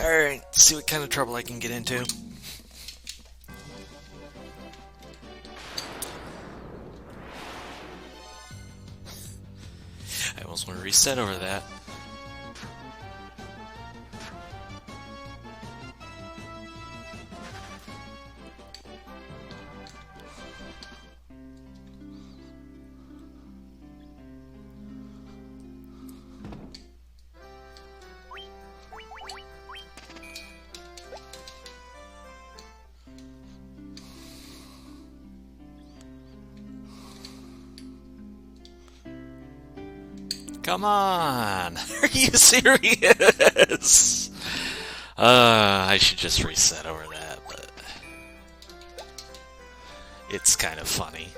Alright, see what kind of trouble I can get into. I almost want to reset over that. Come on! Are you serious? I should just reset over that, but it's kind of funny.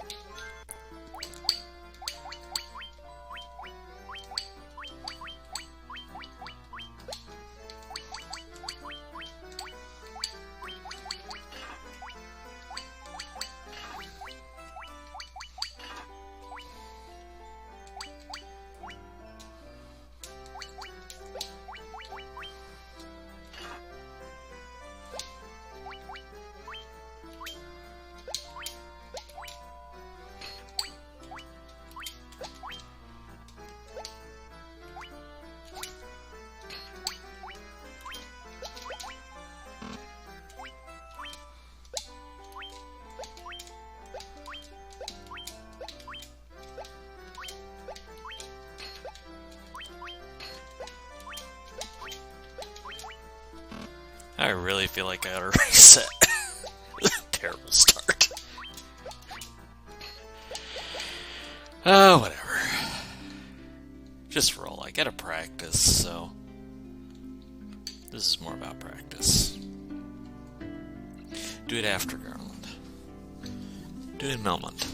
I really feel like I ought to reset. Terrible start. Oh, whatever. Just roll. I gotta practice, so this is more about practice. Do it after Garland. Do it in Melmont.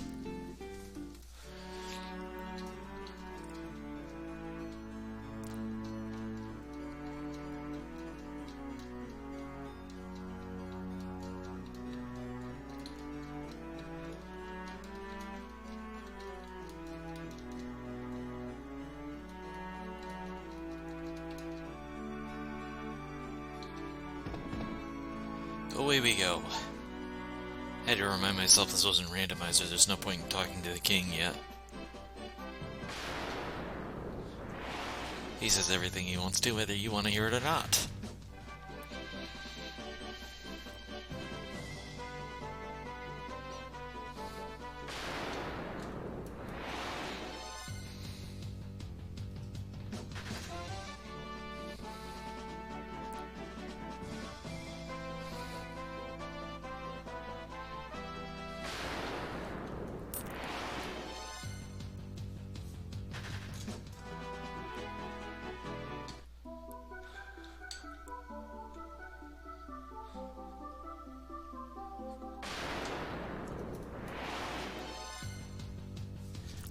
Away we go. I had to remind myself this wasn't randomizer, there's no point in talking to the king yet. He says everything he wants to, whether you want to hear it or not.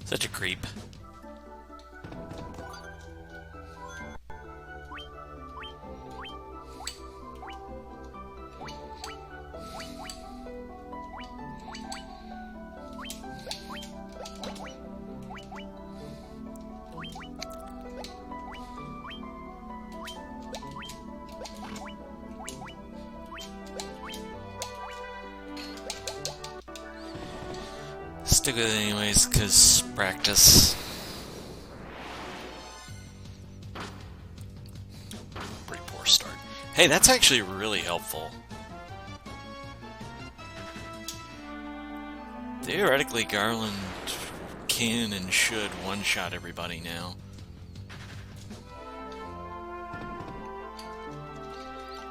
Such a creep. Stick with it anyways, because practice. Pretty poor start. Hey, that's actually really helpful. Theoretically, Garland can and should one-shot everybody now.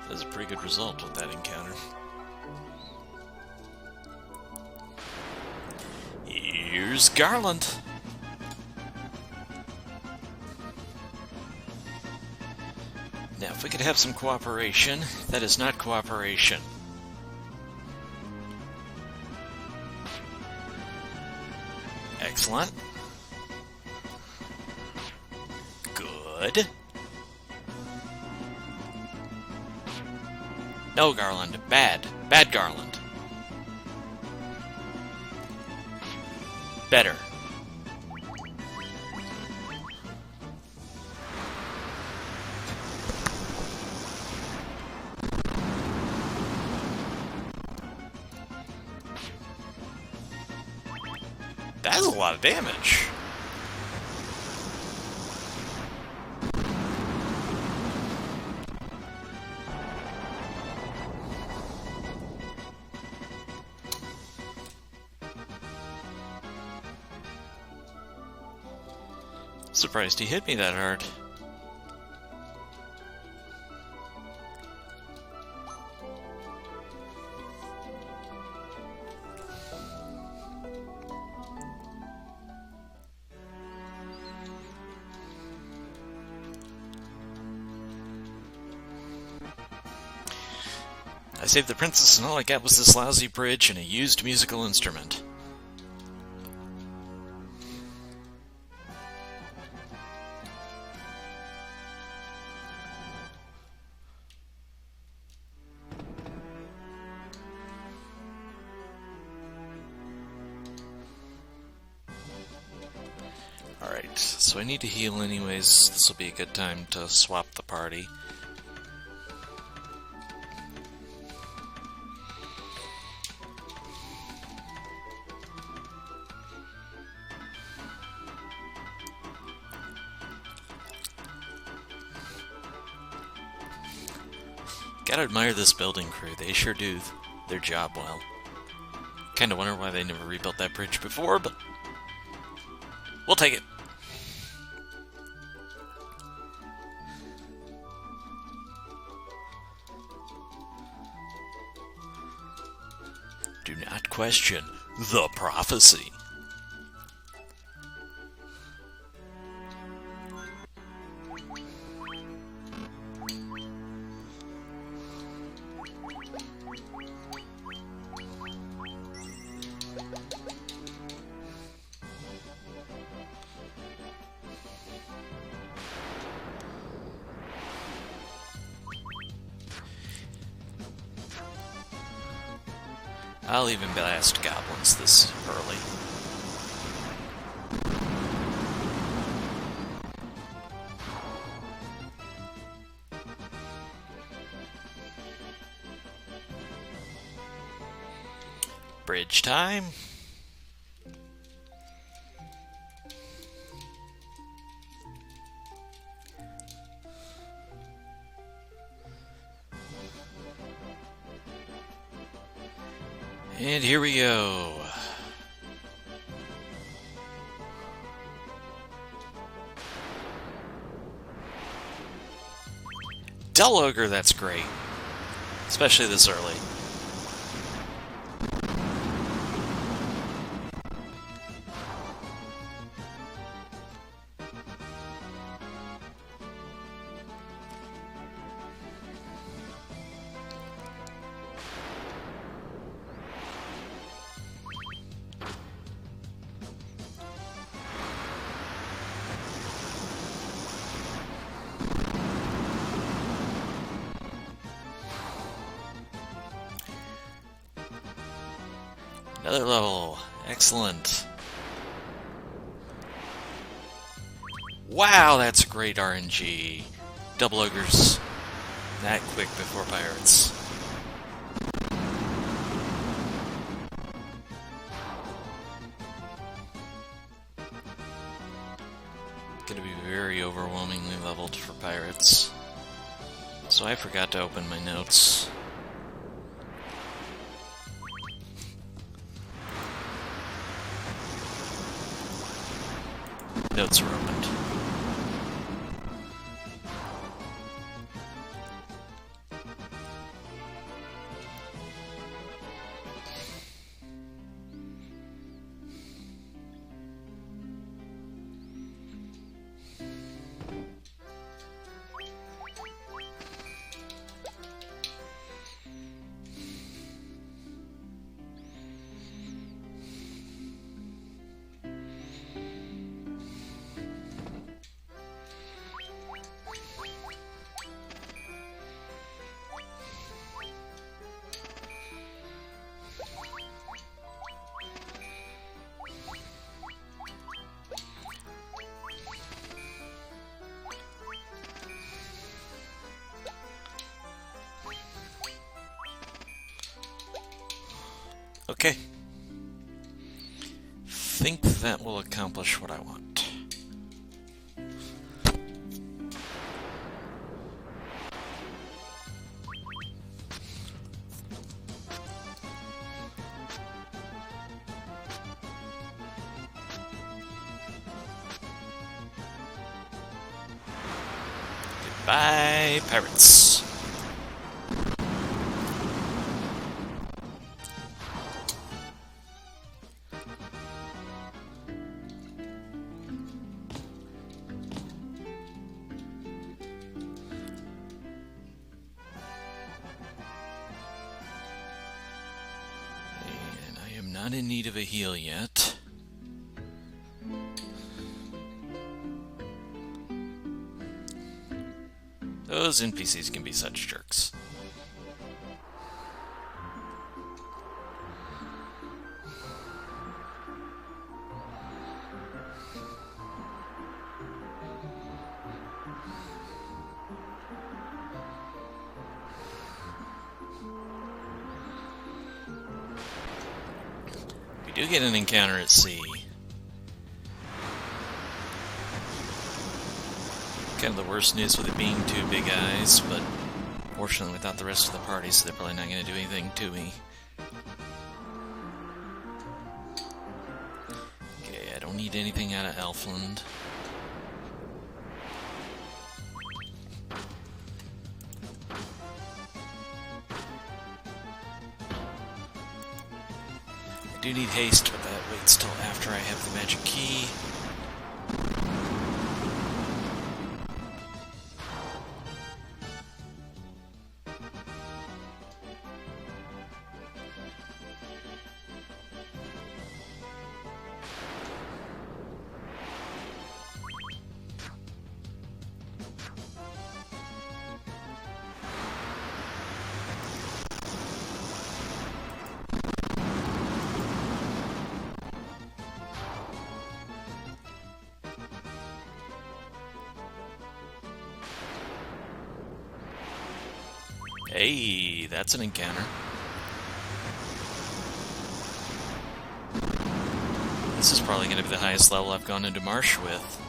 That's a pretty good result with that encounter. Here's Garland. Now, if we could have some cooperation, that is not cooperation. Excellent. Good. No, Garland. Bad. Bad Garland. Better. That's a lot of damage. Surprised he hit me that hard. I saved the princess and all I got was this lousy bridge and a used musical instrument. Alright, so I need to heal anyways. This will be a good time to swap the party. Gotta admire this building crew. They sure do their job well. Kinda wonder why they never rebuilt that bridge before, but we'll take it. Do not question the prophecy. I'll even blast goblins this early. Bridge time. And here we go. Dull Ogre, that's great. Especially this early. Another level. Excellent. Wow, that's great RNG. Double Ogres that quick before Pirates. Gonna be very overwhelmingly leveled for Pirates. So I forgot to open my notes. Notes are opened. Okay. think that will accomplish what I want. Goodbye, pirates. Not in need of a heal yet. Those NPCs can be such jerks. We do get an encounter at sea. Kind of the worst news with it being two big eyes, but fortunately without the rest of the party, so they're probably not going to do anything to me. Okay, I don't need anything out of Elfland. I do need haste, but that waits till after I have the magic key. Hey, that's an encounter. This is probably going to be the highest level I've gone into Marsh with.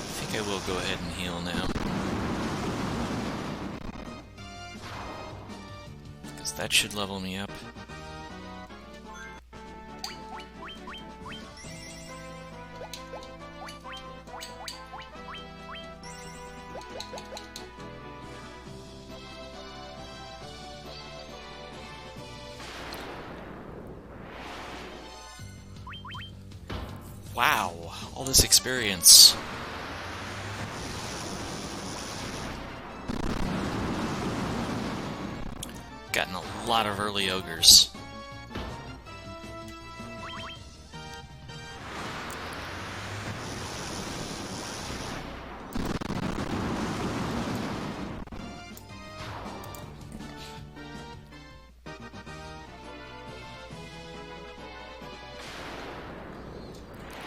I think I will go ahead and heal now. Because that should level me up. Wow, all this experience. Gotten a lot of early ogres.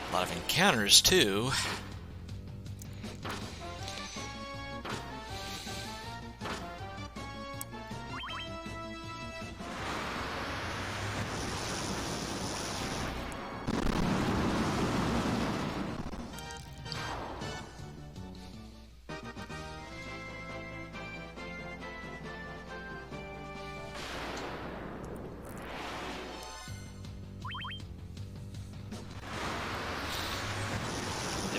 A lot of encounters, too.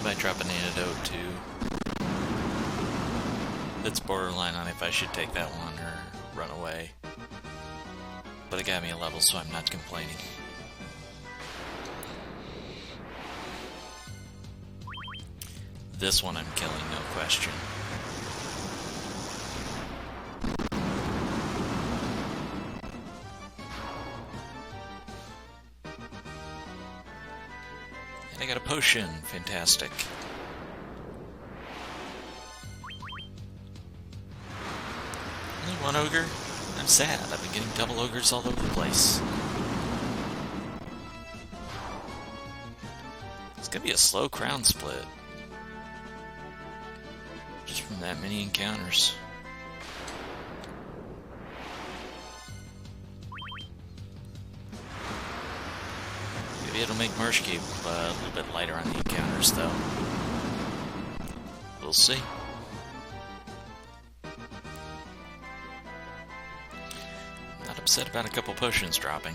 Might drop an antidote too. It's borderline on if I should take that one or run away. But it got me a level, so I'm not complaining. This one I'm killing, no question. I got a potion. Fantastic. Only one ogre? I'm sad. I've been getting double ogres all over the place. It's gonna be a slow crown split. Just from that many encounters. it'll make Marsh Cave a little bit lighter on the encounters, though. We'll see. Not upset about a couple potions dropping.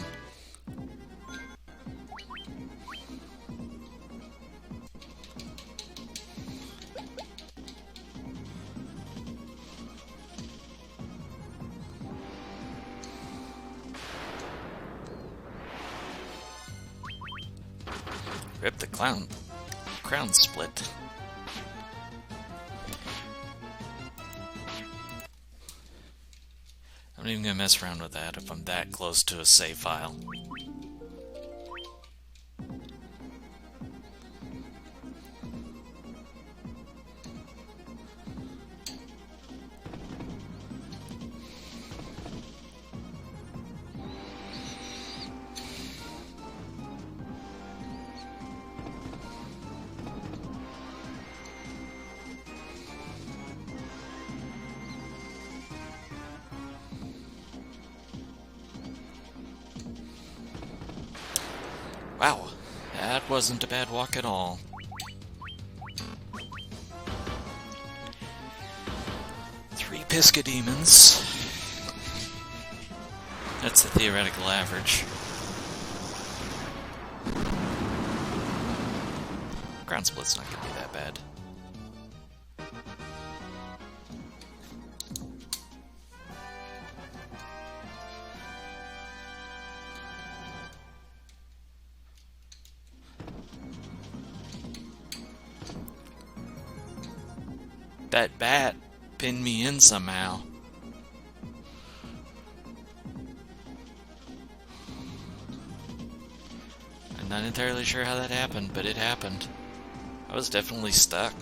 Rip the crown split. I'm not even gonna mess around with that if I'm that close to a save file. Wow, that wasn't a bad walk at all. Three Pisca Demons. That's the theoretical average. Ground split's not gonna be that bad. That bat pinned me in somehow. I'm not entirely sure how that happened, but it happened. I was definitely stuck.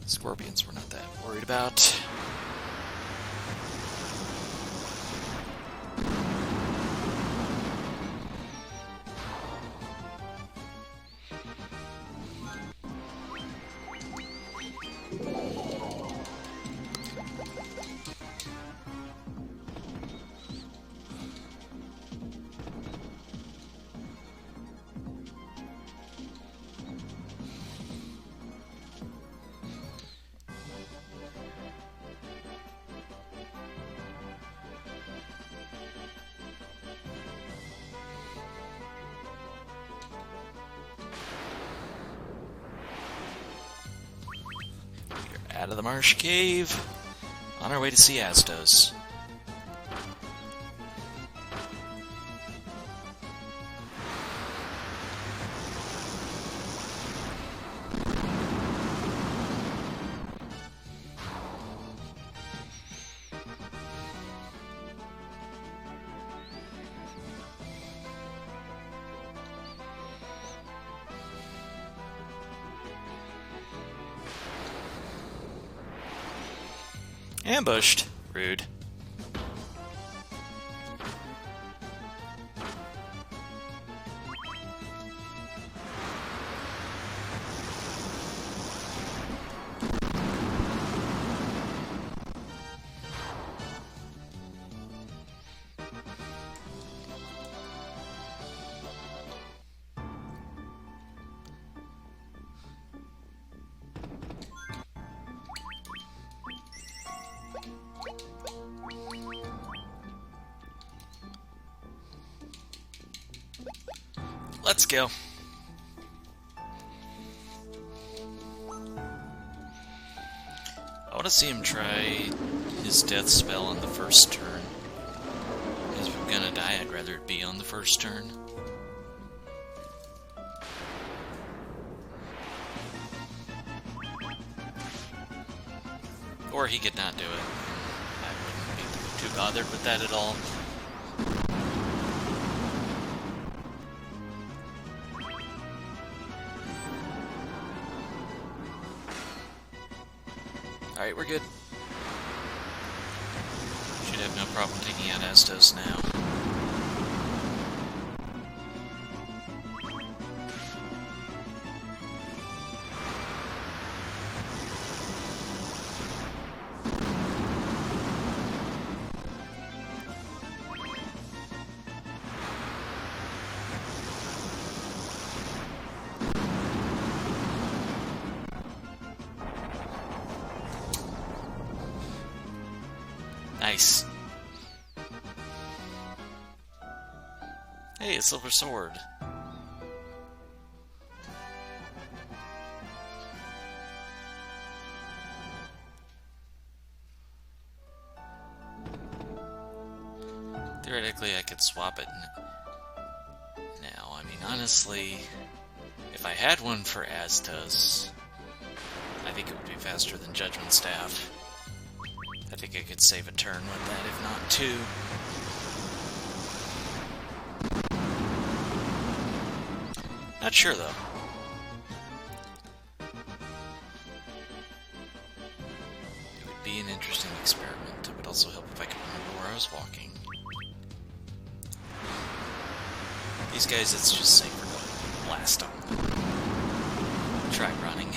Scorpions we're not that worried about. Out of the Marsh Cave, on our way to see Astos. Ambushed. Rude. Let's go. I want to see him try his death spell on the first turn. Because if I'm gonna die, I'd rather it be on the first turn. Or he could not do it. I wouldn't be too bothered with that at all. Alright, we're good. Should have no problem taking out Astos now. Nice. Hey, a silver sword. Theoretically, I could swap it now. I mean, honestly, if I had one for Astos, I think it would be faster than Judgment Staff. I think I could save a turn with that, if not two. Not sure, though. It would be an interesting experiment. It would also help if I could remember where I was walking. These guys, it's just safer to blast them. Try running.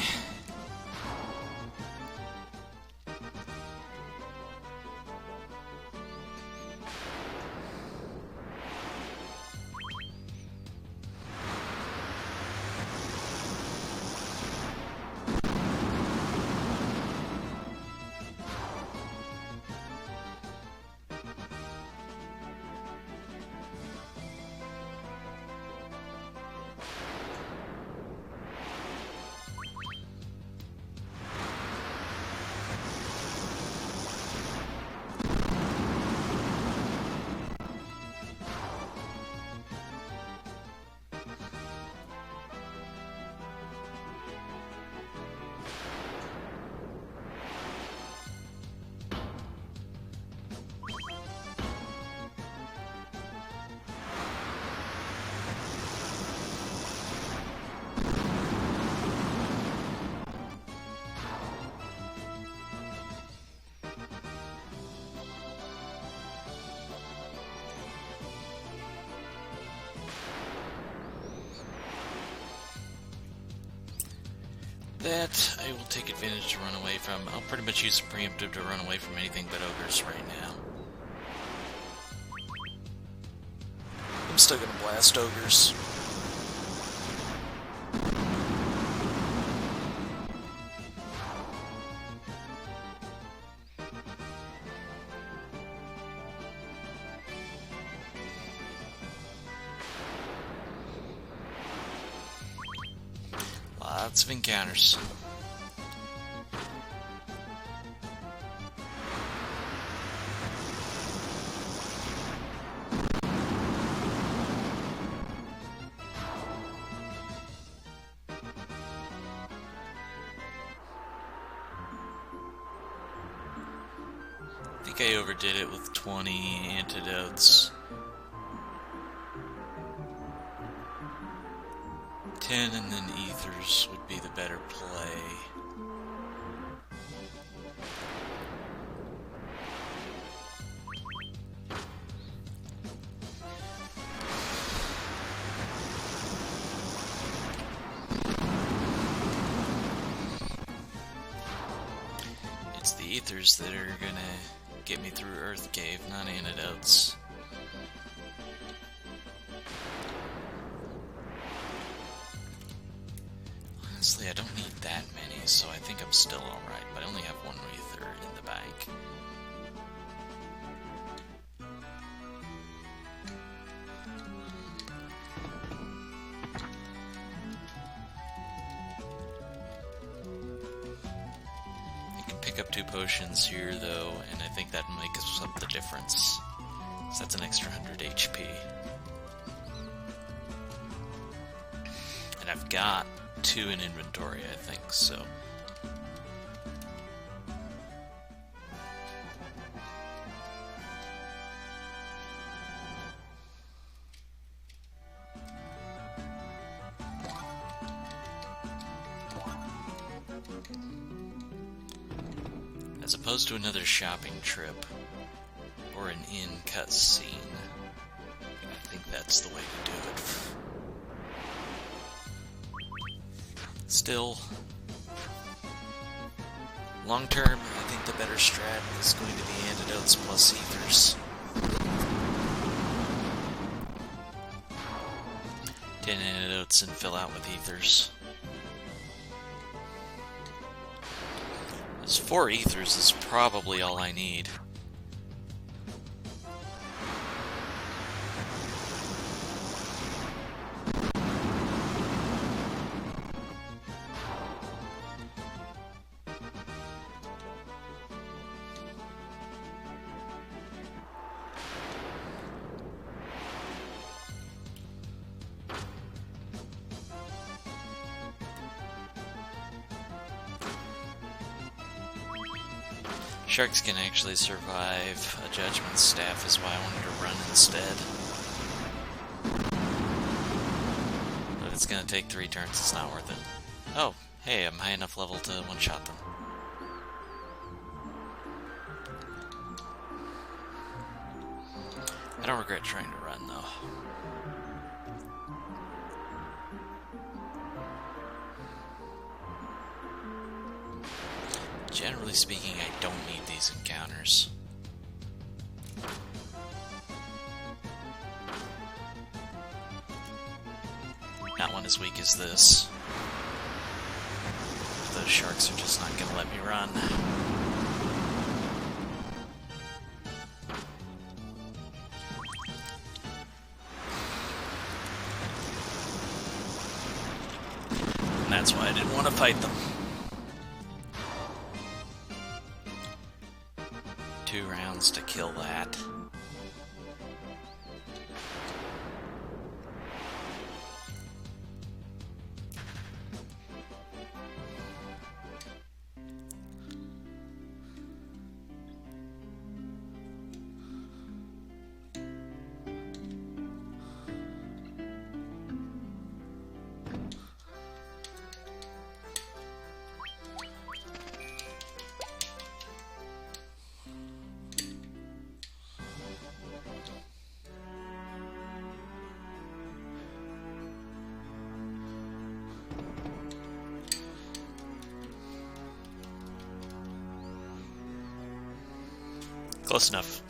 That I will take advantage to run away from. I'll pretty much use preemptive to run away from anything but ogres right now. I'm still gonna blast ogres. Lots of encounters. I think I overdid it with 20 antidotes. 10 and then ethers would be the better play. It's the ethers that are gonna get me through Earth Cave, not antidotes. Honestly, I don't need that many, so I think I'm still alright, but I only have one ether in the bank. I can pick up 2 potions here, though, and I think that makes up the difference. So that's an extra 100 HP. And I've got 2 in inventory, I think, so. As opposed to another shopping trip or an in cutscene, I think that's the way to do it. Still, long term, I think the better strat is going to be antidotes plus ethers. 10 antidotes and fill out with ethers. Those 4 ethers is probably all I need. Sharks can actually survive a judgment staff is why I wanted to run instead. But it's gonna take 3 turns, it's not worth it. Oh, hey, I'm high enough level to one-shot them. I don't regret trying to run, though. Generally speaking, I don't need these encounters. Not one as weak as this. Those sharks are just not gonna let me run. And that's why I didn't want to fight them. 2 rounds to kill that. Close enough.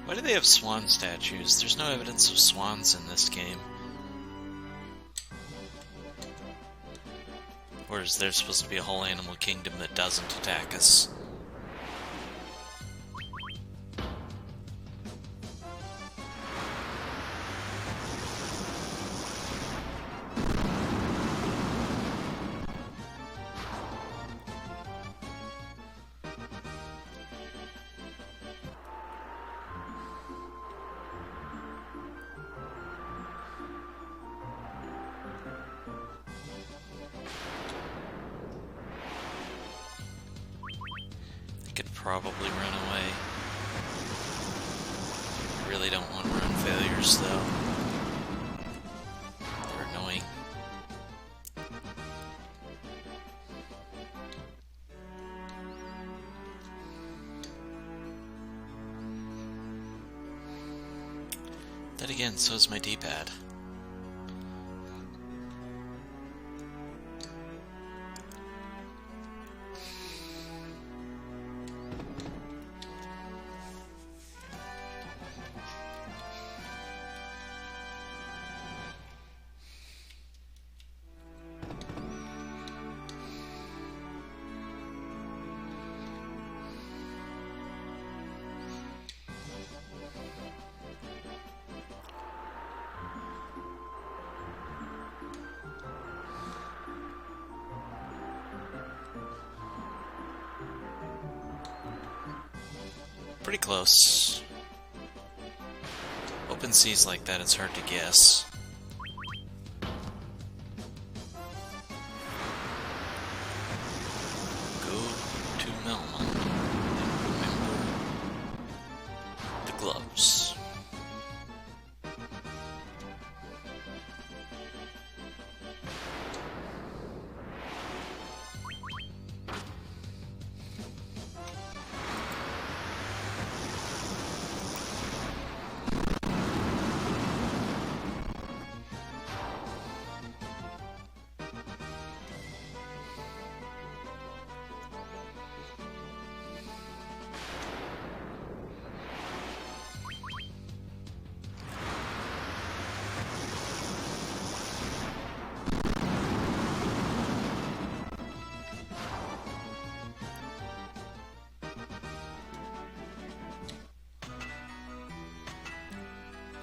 Why do they have swan statues? There's no evidence of swans in this game. Or is there supposed to be a whole animal kingdom that doesn't attack us? Could probably run away. Really don't want run failures though. They're annoying. Then again, so is my D-pad. Pretty close. Open seas like that, it's hard to guess. Go to Melma and remember the gloves.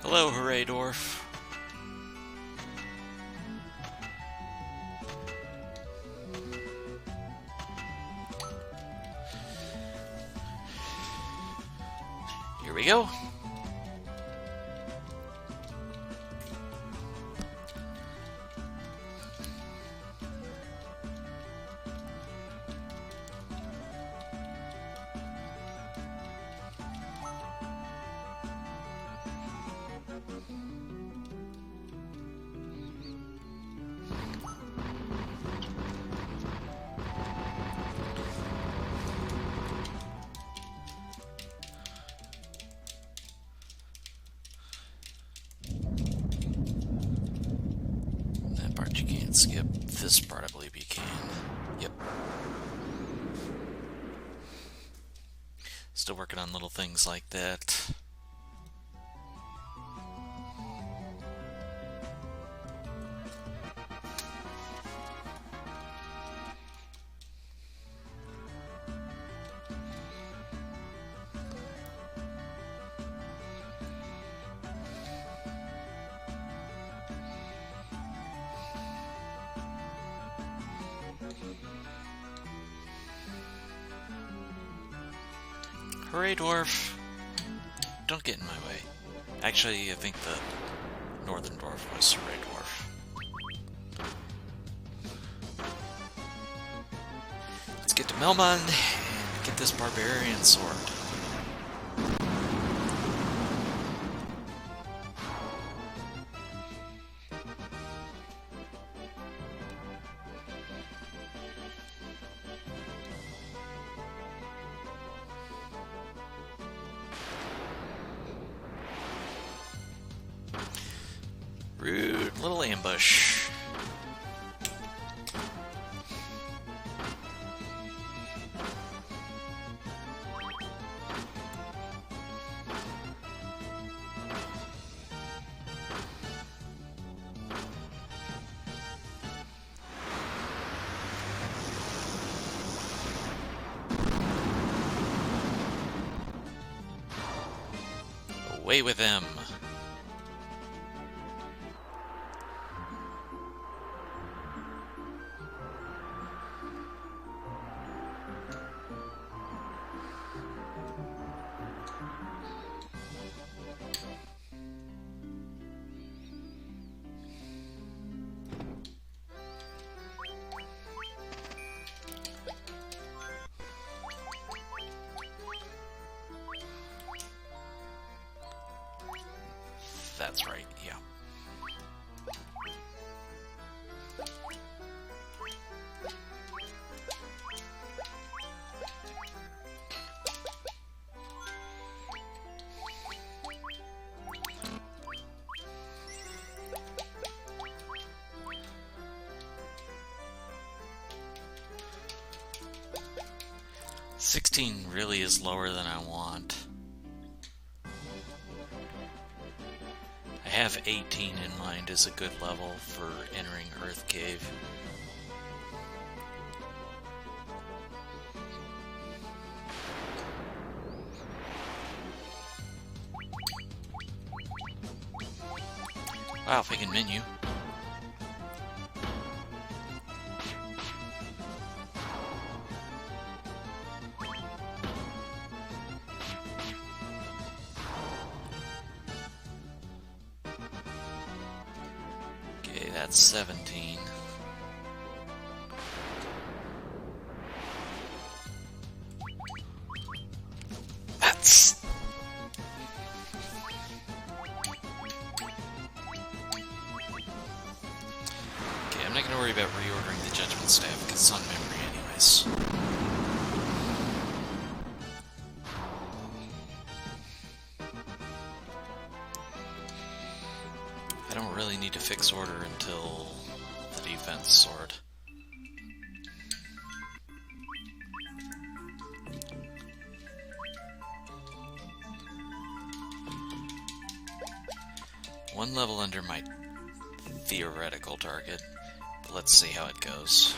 Hello, Hooray Dwarf. we go. You can't skip. This part I believe you can. Yep. Still working on little things like that. Hooray, dwarf! Don't get in my way. Actually, I think the northern dwarf was Hooray, dwarf. Let's get to Melmond and get this barbarian sword. Rude little ambush. Away with them. That's right, yeah. $16 really is lower than I want. I have 18 in mind as a good level for entering Earth Cave. Wow, picking menu. Okay, that's 17. That's... Okay, I'm not gonna worry about reordering the Judgment Staff because it's on memory anyways. I don't really need to fix order until the defense sword. One level under my theoretical target, but let's see how it goes.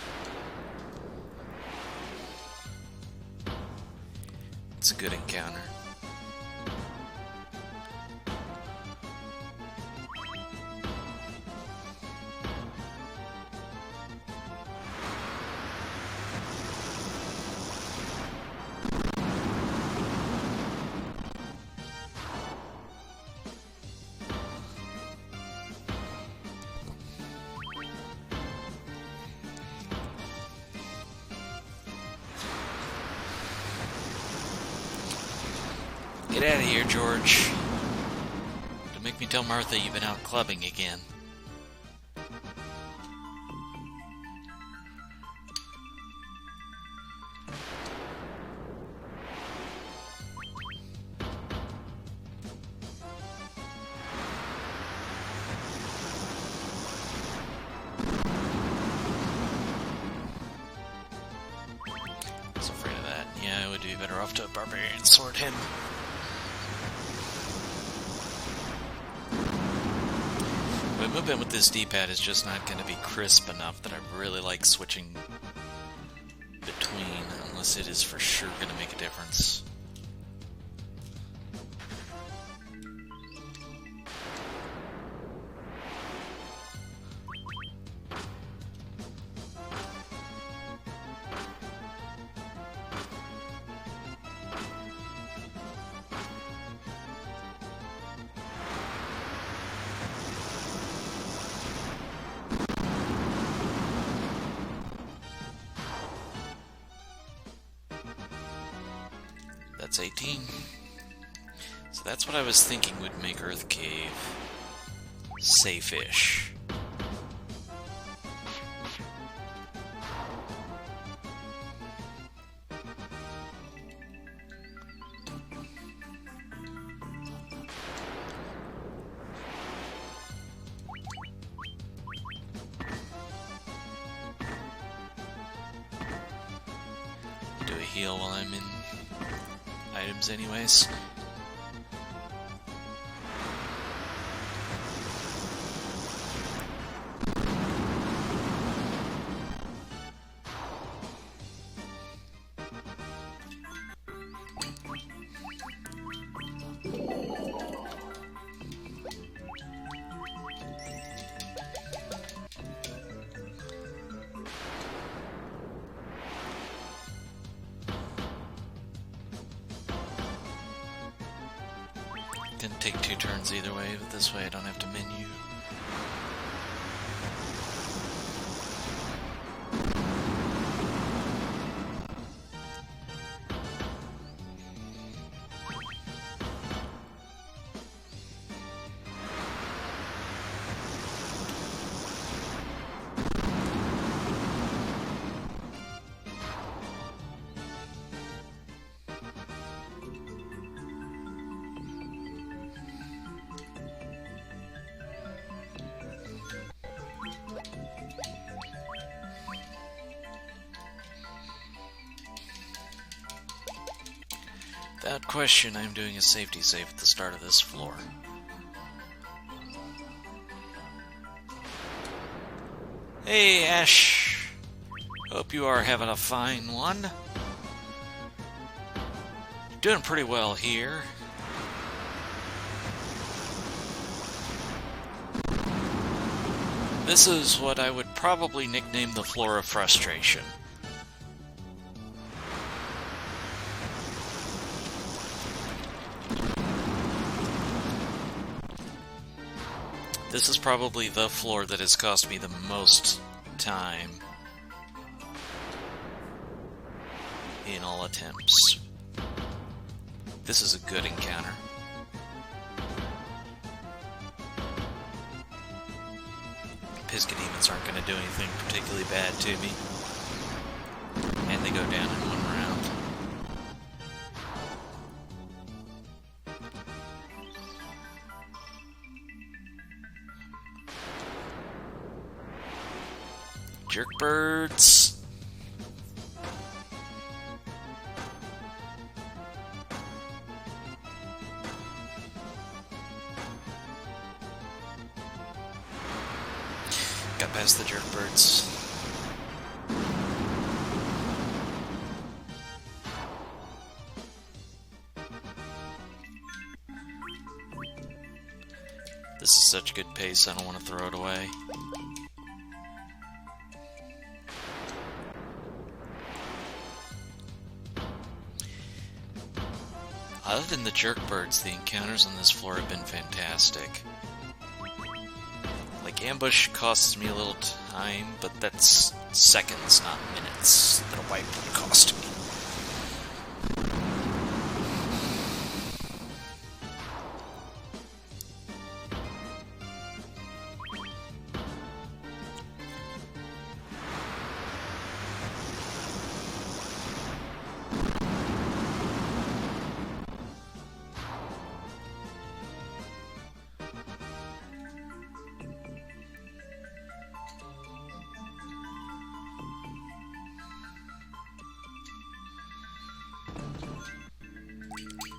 It's a good encounter. Get out of here, George. Don't make me tell Martha you've been out clubbing again. I was afraid of that. Yeah, I would be better off to a barbarian sword him. My movement with this D-pad is just not going to be crisp enough that I really like switching between, unless it is for sure going to make a difference. That's 18. So that's what I was thinking would make Earth Cave safe-ish. Do a heal while I'm in items anyways. Can take 2 turns either way, but this way I don't have to menu. Without question, I'm doing a safety save at the start of this floor. Hey, Ash. Hope you are having a fine one. Doing pretty well here. This is what I would probably nickname the floor of frustration. This is probably the floor that has cost me the most time in all attempts. This is a good encounter. Pisca demons aren't going to do anything particularly bad to me. And they go down in 1 round. Jerkbirds. Got past the jerkbirds. This is such good pace, I don't want to throw it away. Other than the jerkbirds, the encounters on this floor have been fantastic. Like, ambush costs me a little time, but that's seconds, not minutes, that a wipe would cost me.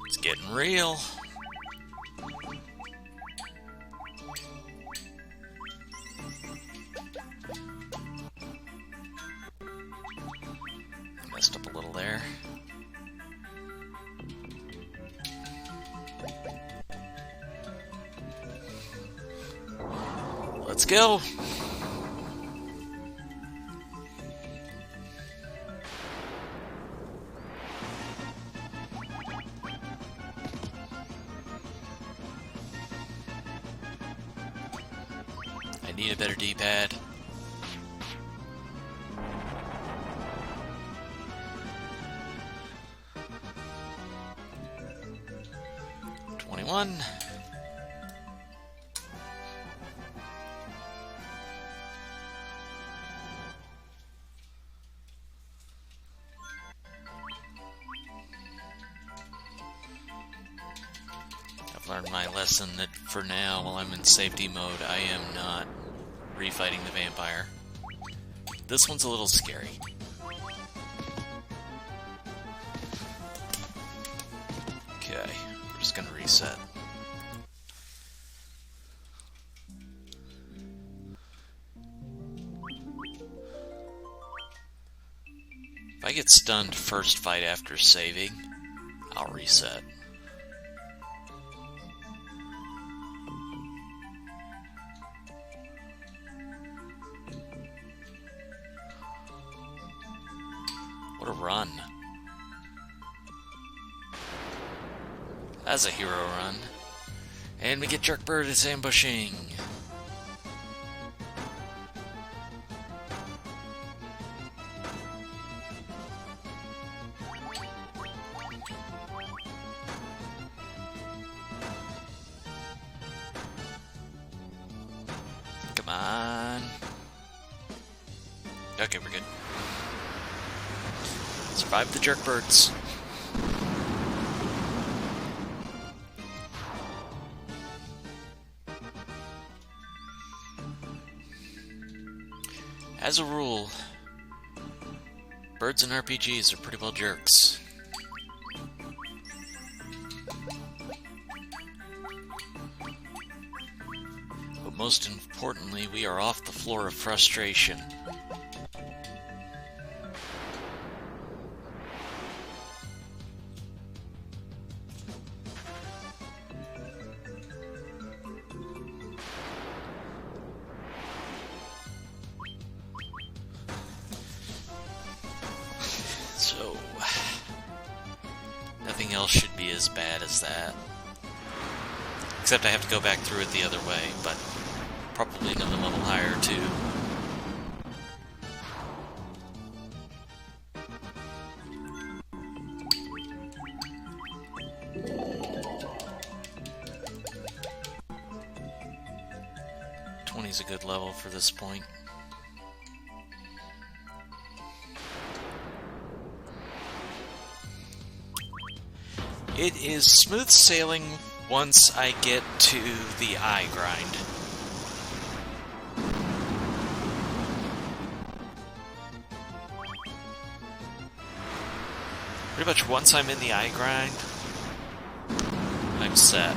It's getting real. Messed up a little there. Let's go! I need a better D-pad. I've learned my lesson that for now, while I'm in safety mode, I am not refighting the vampire. This one's a little scary. Okay, we're just gonna reset. If I get stunned first fight after saving, I'll reset. What a run. That's a hero run. And we get Jerkbird is ambushing. Come on. Okay, we're good. Survive the Jerkbirds. As a rule, birds in RPGs are pretty well jerks. But most importantly, we are off the floor of frustration. So, nothing else should be as bad as that. Except I have to go back through it the other way, but probably another level higher too. Is a good level for this point. It is smooth sailing once I get to the eye grind. Pretty much once I'm in the eye grind, I'm set.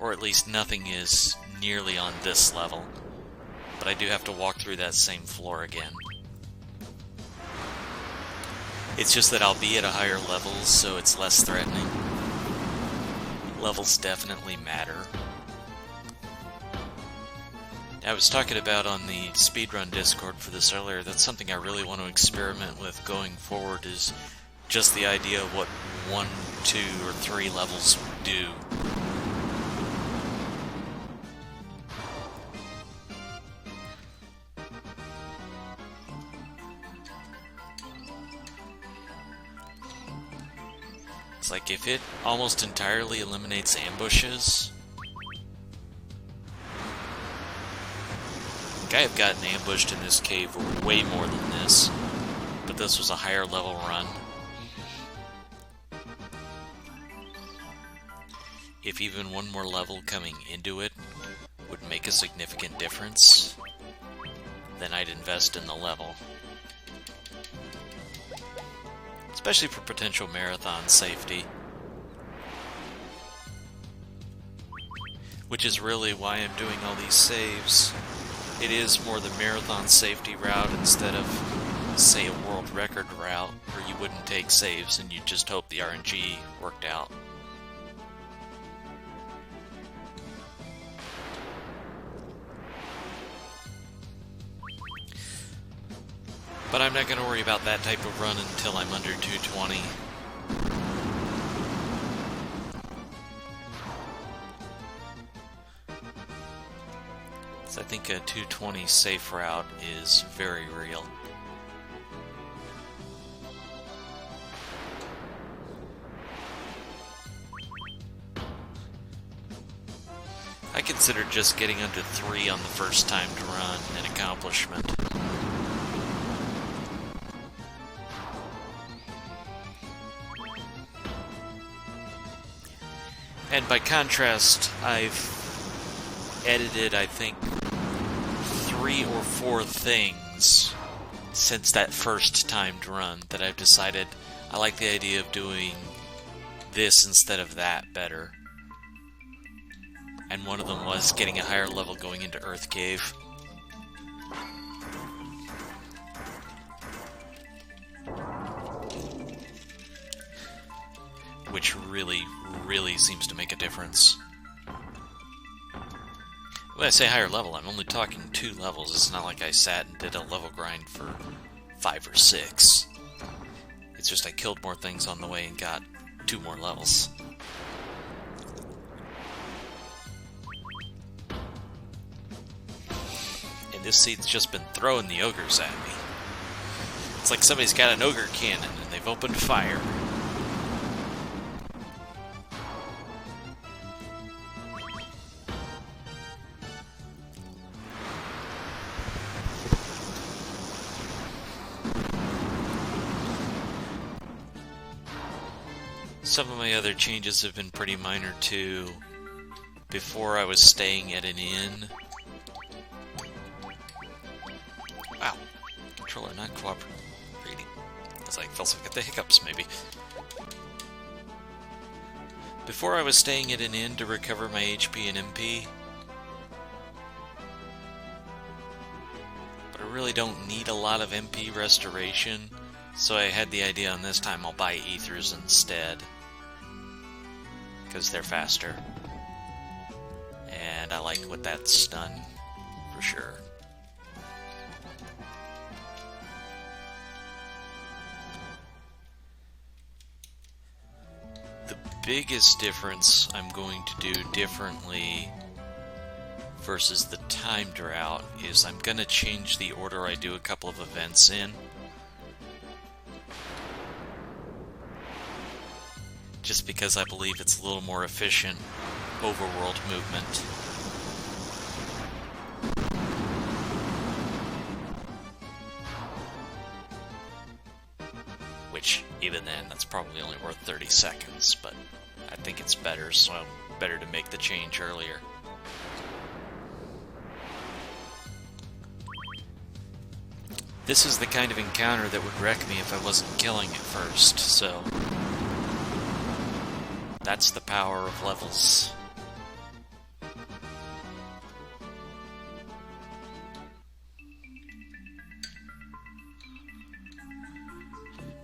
Or at least nothing is nearly on this level. But I do have to walk through that same floor again. It's just that I'll be at a higher level, so it's less threatening. Levels definitely matter. I was talking about on the speedrun Discord for this earlier, that's something I really want to experiment with going forward, is just the idea of what 1, 2, or 3 levels do. It's like if it almost entirely eliminates ambushes. I have gotten ambushed in this cave way more than this, but this was a higher level run. If even one more level coming into it would make a significant difference, then I'd invest in the level. especially for potential marathon safety. Which is really why I'm doing all these saves. It is more the marathon safety route instead of, say, a world record route where you wouldn't take saves and you'd just hope the RNG worked out. But I'm not going to worry about that type of run until I'm under 220. So I think a 220 safe route is very real. I consider just getting under 3 on the first time to run an accomplishment. And by contrast, I've edited, I think, 3 or 4 things since that first timed run that I've decided I like the idea of doing this instead of that better. And one of them was getting a higher level going into Earth Cave. Which really seems to make a difference. When I say higher level, I'm only talking 2 levels. It's not like I sat and did a level grind for 5 or 6. It's just I killed more things on the way and got 2 more levels. And this seed's just been throwing the ogres at me. It's like somebody's got an ogre cannon and they've opened fire. Some of my other changes have been pretty minor too. Before I was staying at an inn. Wow, controller not cooperating. It's like feels like I got the hiccups maybe. Before I was staying at an inn to recover my HP and MP. But I really don't need a lot of MP restoration, so I had the idea on this time I'll buy ethers instead. Because they're faster. And I like what that's done, for sure. The biggest difference I'm going to do differently versus the timed route is I'm going to change the order I do a couple of events in. Just because I believe it's a little more efficient overworld movement. Which, even then, that's probably only worth 30 seconds, but I think it's better, so better to make the change earlier. This is the kind of encounter that would wreck me if I wasn't killing it first, so that's the power of levels.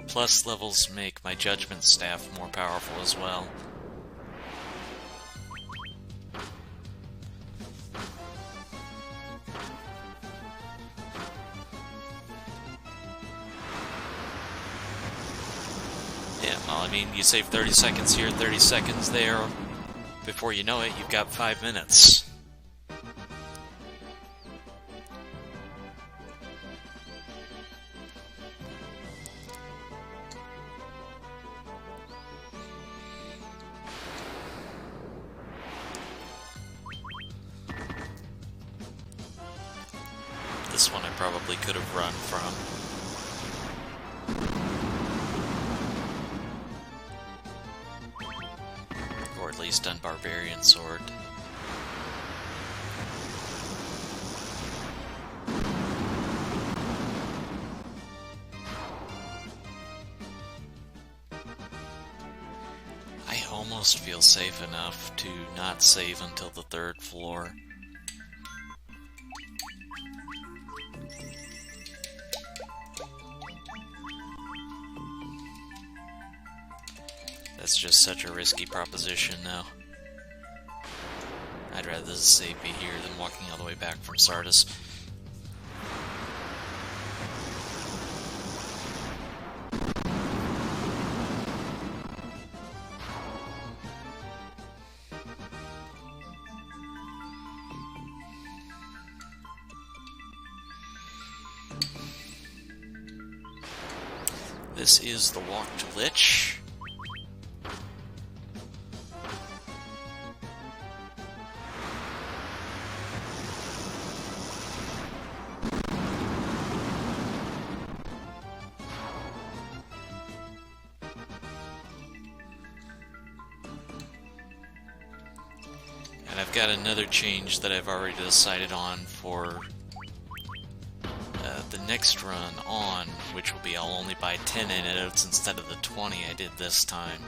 Plus, levels make my judgment staff more powerful as well. Yeah, well, I mean, you save 30 seconds here, 30 seconds there. Before you know it, you've got 5 minutes. This one I probably could have run from. Or at least done Barbarian Sword. almost feel safe enough to not save until the 3rd floor. That's just such a risky proposition now. I'd rather the save be here than walking all the way back from Sardis. This is the walk to Lich. And I've got another change that I've already decided on for the next run on, which will be I'll only buy 10 antidotes instead of the 20 I did this time.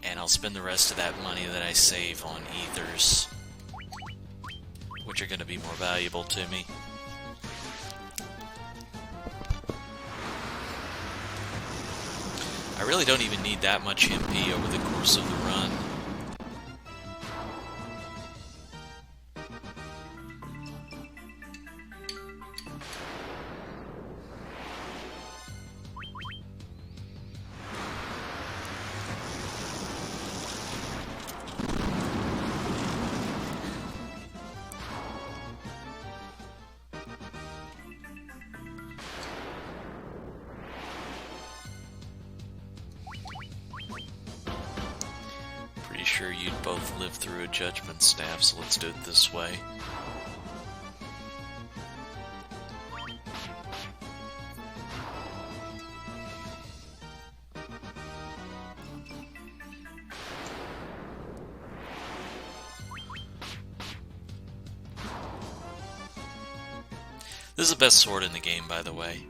And I'll spend the rest of that money that I save on ethers, which are going to be more valuable to me. I really don't even need that much MP over the course of the run. Sure you'd both live through a judgment staff, so let's do it this way. This is the best sword in the game, by the way.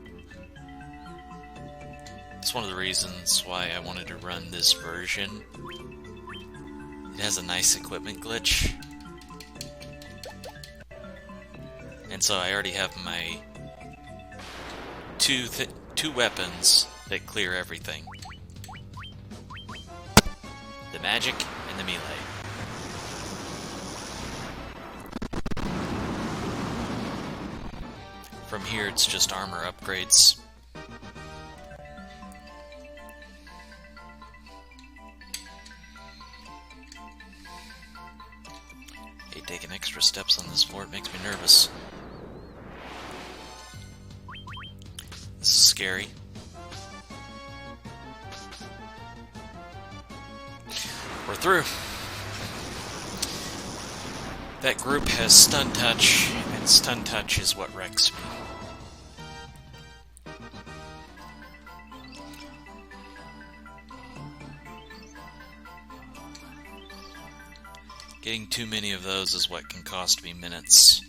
It's one of the reasons why I wanted to run this version. It has a nice equipment glitch. And so I already have my two weapons that clear everything. The magic and the melee. From here it's just armor upgrades. Taking extra steps on this floor, it makes me nervous. This is scary. We're through. That group has stun touch, and stun touch is what wrecks me. Getting too many of those is what can cost me minutes.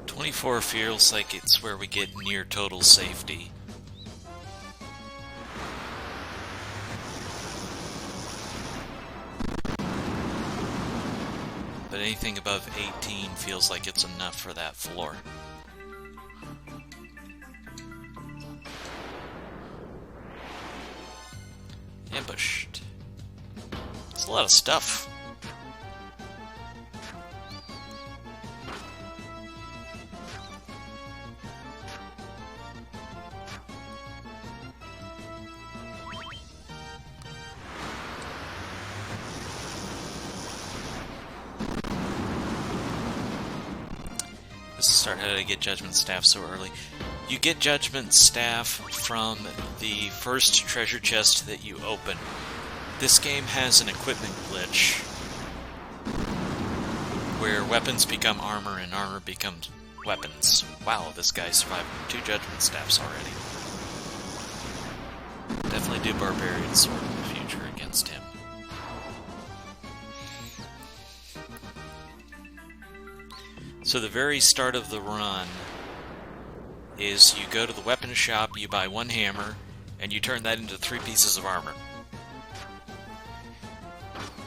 .24 feels like it's where we get near total safety. But anything above 18 feels like it's enough for that floor. Ambushed. It's a lot of stuff. start. How did I get Judgment Staff so early? You get Judgment Staff from the first treasure chest that you open. This game has an equipment glitch where weapons become armor and armor becomes weapons. Wow, this guy survived 2 Judgment Staffs already. Definitely do Barbarian Sword in the future against him. So the very start of the run is you go to the weapon shop, you buy 1 hammer, and you turn that into 3 pieces of armor.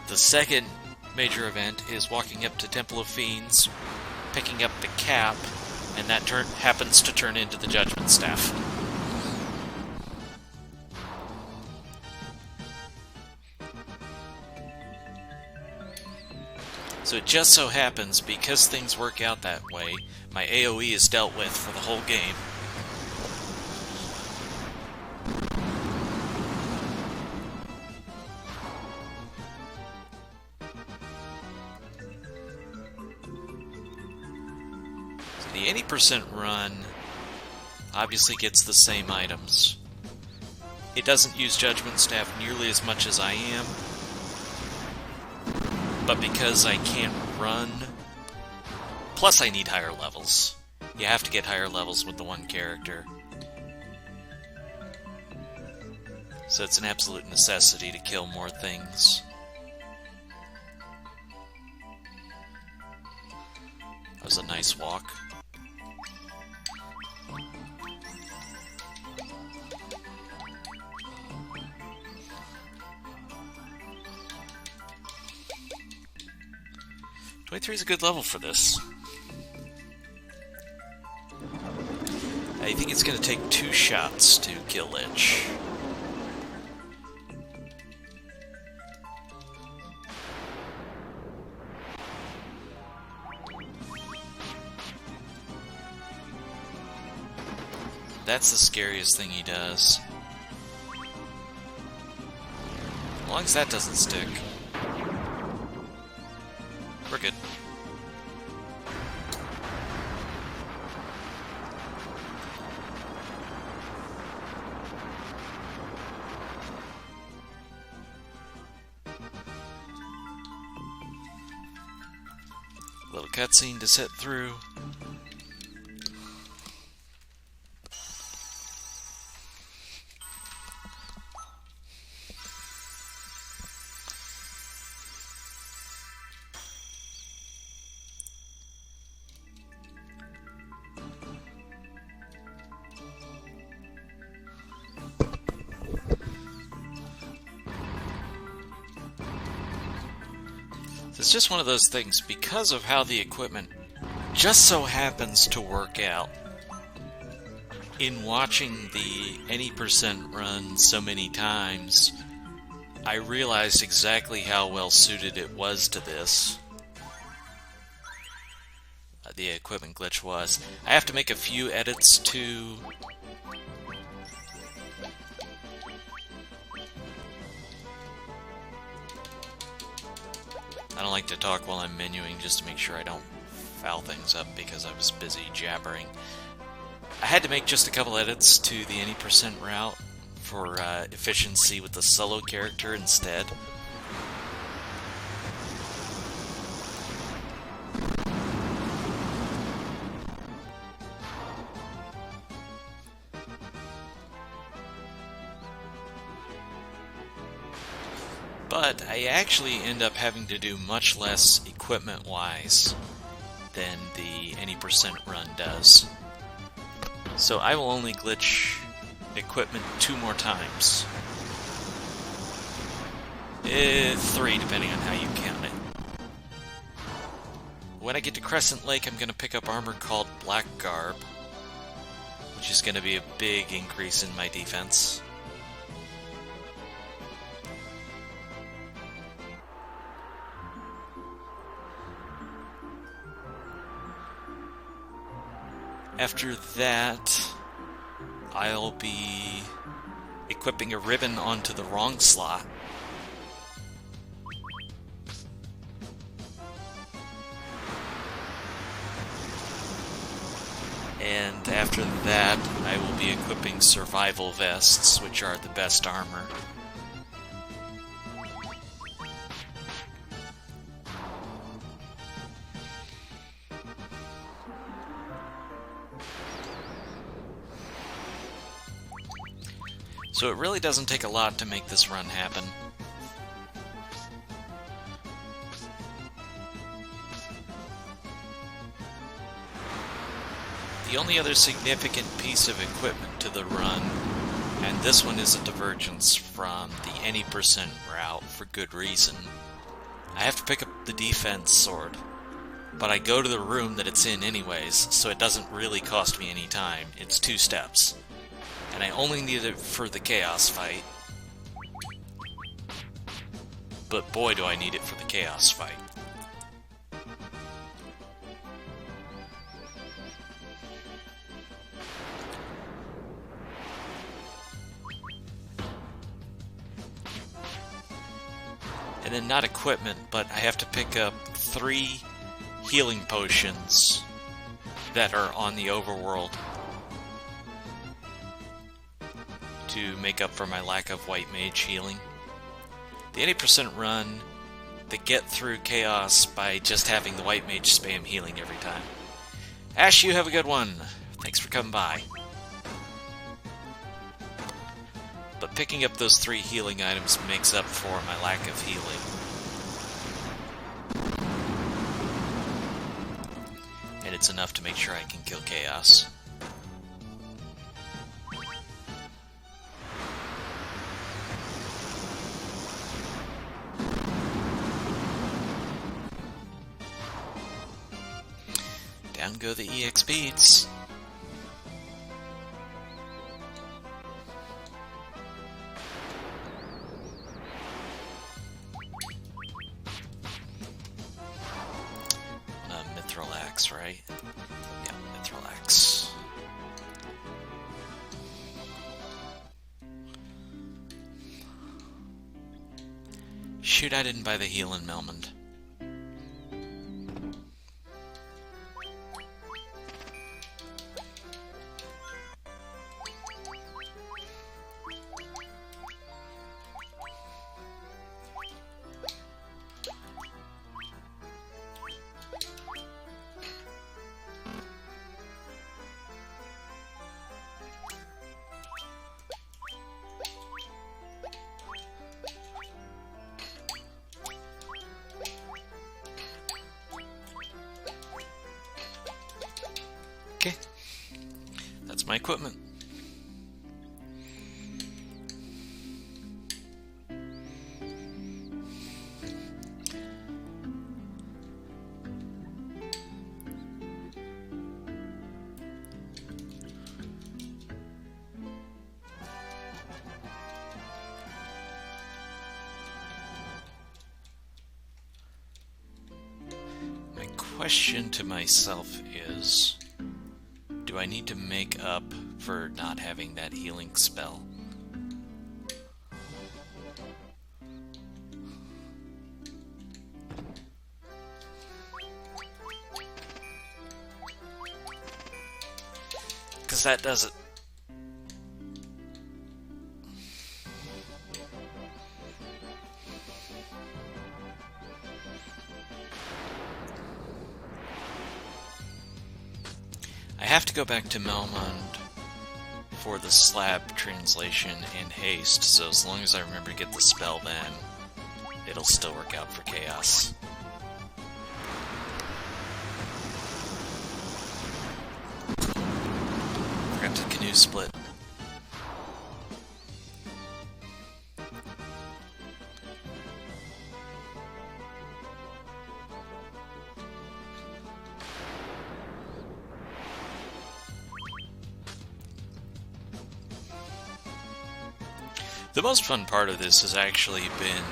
The second major event is walking up to Temple of Fiends, picking up the cap, and that happens to turn into the Judgment Staff. So it just so happens, because things work out that way, my AoE is dealt with for the whole game. So the 80% run obviously gets the same items. It doesn't use Judgment Staff nearly as much as I am, but because I can't run, plus I need higher levels. You have to get higher levels with the one character. So it's an absolute necessity to kill more things. That was a nice walk. .23 is a good level for this. I think it's going to take 2 shots to kill Lich. That's the scariest thing he does. As long as that doesn't stick, we're good. Little cutscene to sit through. It's just one of those things, because of how the equipment just so happens to work out. In watching the any percent run so many times, I realized exactly how well suited it was to this. The equipment glitch was. I have to make a few edits to I don't like to talk while I'm menuing just to make sure I don't foul things up because I was busy jabbering. I had to make just a couple edits to the any percent route for efficiency with the solo character instead. But I actually end up having to do much less equipment-wise than the any percent run does. So I will only glitch equipment 2 more times. 3, depending on how you count it. When I get to Crescent Lake, I'm going to pick up armor called Black Garb, which is going to be a big increase in my defense. After that, I'll be equipping a ribbon onto the wrong slot. And after that, I will be equipping survival vests, which are the best armor. So it really doesn't take a lot to make this run happen. The only other significant piece of equipment to the run, and this one is a divergence from the any percent route for good reason. I have to pick up the defense sword, but I go to the room that it's in anyways, so it doesn't really cost me any time. It's 2 steps. And I only need it for the chaos fight. But boy do I need it for the chaos fight. And then not equipment, but I have to pick up 3 healing potions that are on the overworld to make up for my lack of white mage healing. The 80% run, they get through chaos by just having the white mage spam healing every time. Ash, you have a good one. Thanks for coming by. But picking up those 3 healing items makes up for my lack of healing. And it's enough to make sure I can kill chaos. Down go the EX beats. Mithril axe, right? Yeah, mithril axe. Shoot, I didn't buy the healing Melmond. Okay, that's my equipment. My question to myself is, do I need to make up for not having that healing spell? Because that does it. I have to go back to Melmond for the slab translation and haste, so as long as I remember to get the spell then, it'll still work out for chaos. Forgot to canoe split. The most fun part of this has actually been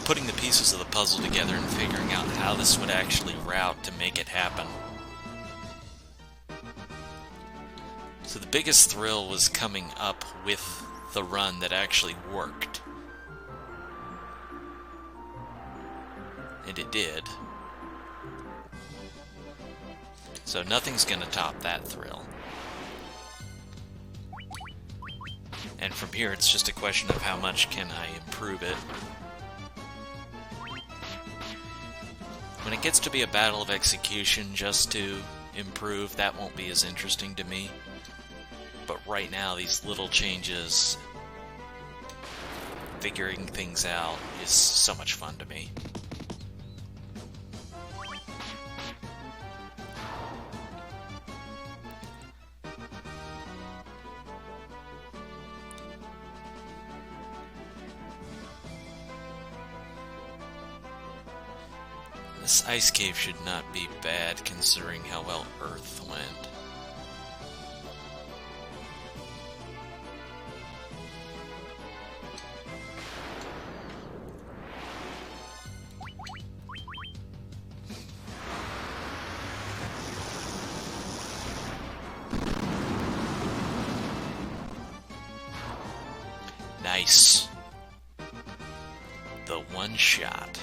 putting the pieces of the puzzle together and figuring out how this would actually route to make it happen. So the biggest thrill was coming up with the run that actually worked. And it did. So nothing's gonna top that thrill. And from here, it's just a question of how much can I improve it. When it gets to be a battle of execution just to improve, that won't be as interesting to me. But right now, these little changes, figuring things out, is so much fun to me. This ice cave should not be bad considering how well Earth went. Nice. The one shot.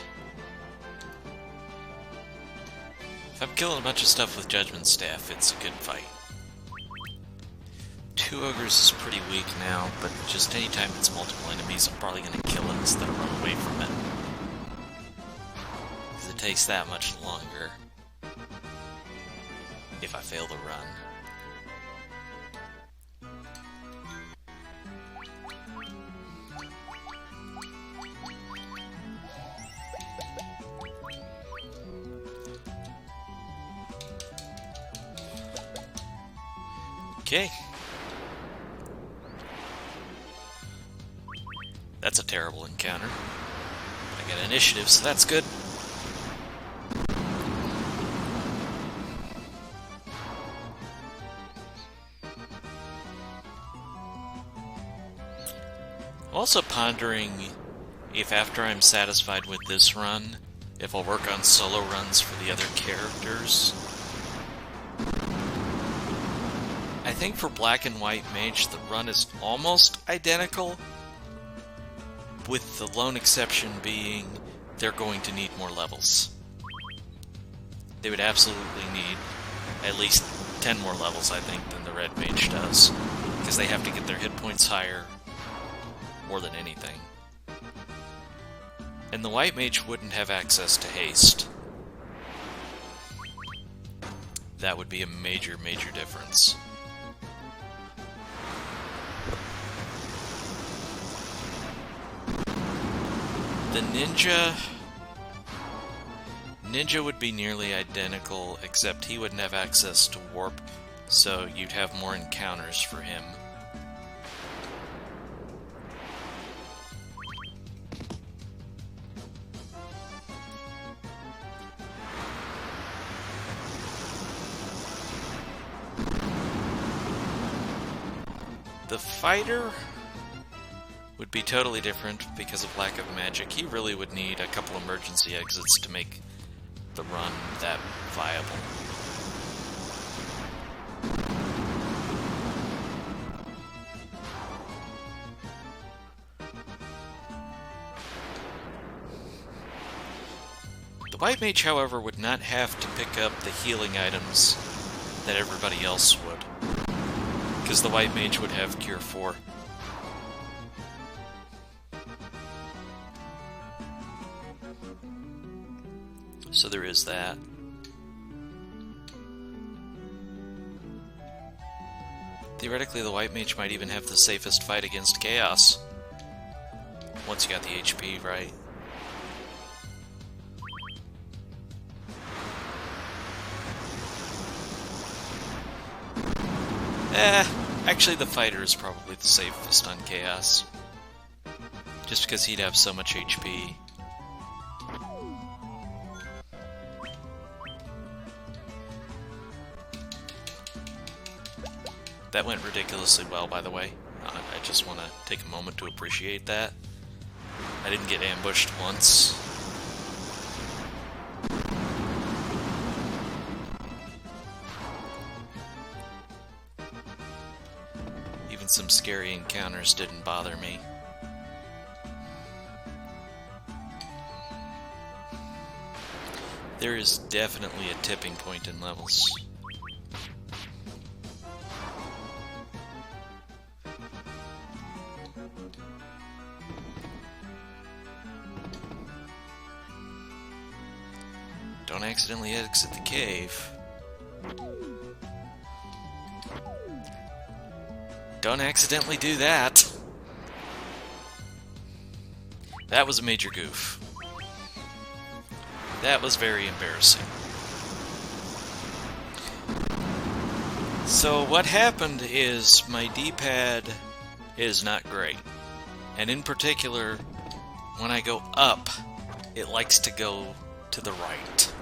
If I'm killing a bunch of stuff with Judgment Staff, it's a good fight. 2 ogres is pretty weak now, but just anytime it's multiple enemies, I'm probably going to kill it instead of run away from it. Because it takes that much longer if I fail to run. Okay. That's a terrible encounter. I got initiative, so that's good. Also pondering if after I'm satisfied with this run, if I'll work on solo runs for the other characters. I think for Black and White Mage, the run is almost identical, with the lone exception being they're going to need more levels. They would absolutely need at least 10 more levels, I think, than the Red Mage does, because they have to get their hit points higher more than anything. And the White Mage wouldn't have access to haste. That would be a major, major difference. The Ninja would be nearly identical, except he wouldn't have access to warp, so you'd have more encounters for him. The Fighter would be totally different because of lack of magic. He really would need a couple emergency exits to make the run that viable. The White Mage, however, would not have to pick up the healing items that everybody else would, because the White Mage would have Cure 4. So there is that. Theoretically, the White Mage might even have the safest fight against Chaos. Once you got the HP right. Actually the Fighter is probably the safest on Chaos. Just because he'd have so much HP. That went ridiculously well, by the way. I just want to take a moment to appreciate that. I didn't get ambushed once. Even some scary encounters didn't bother me. There is definitely a tipping point in levels. accidentally exit the cave. Don't accidentally do that. That was a major goof. That was very embarrassing. So what happened is my D-pad is not great. And in particular, when I go up, it likes to go to the right.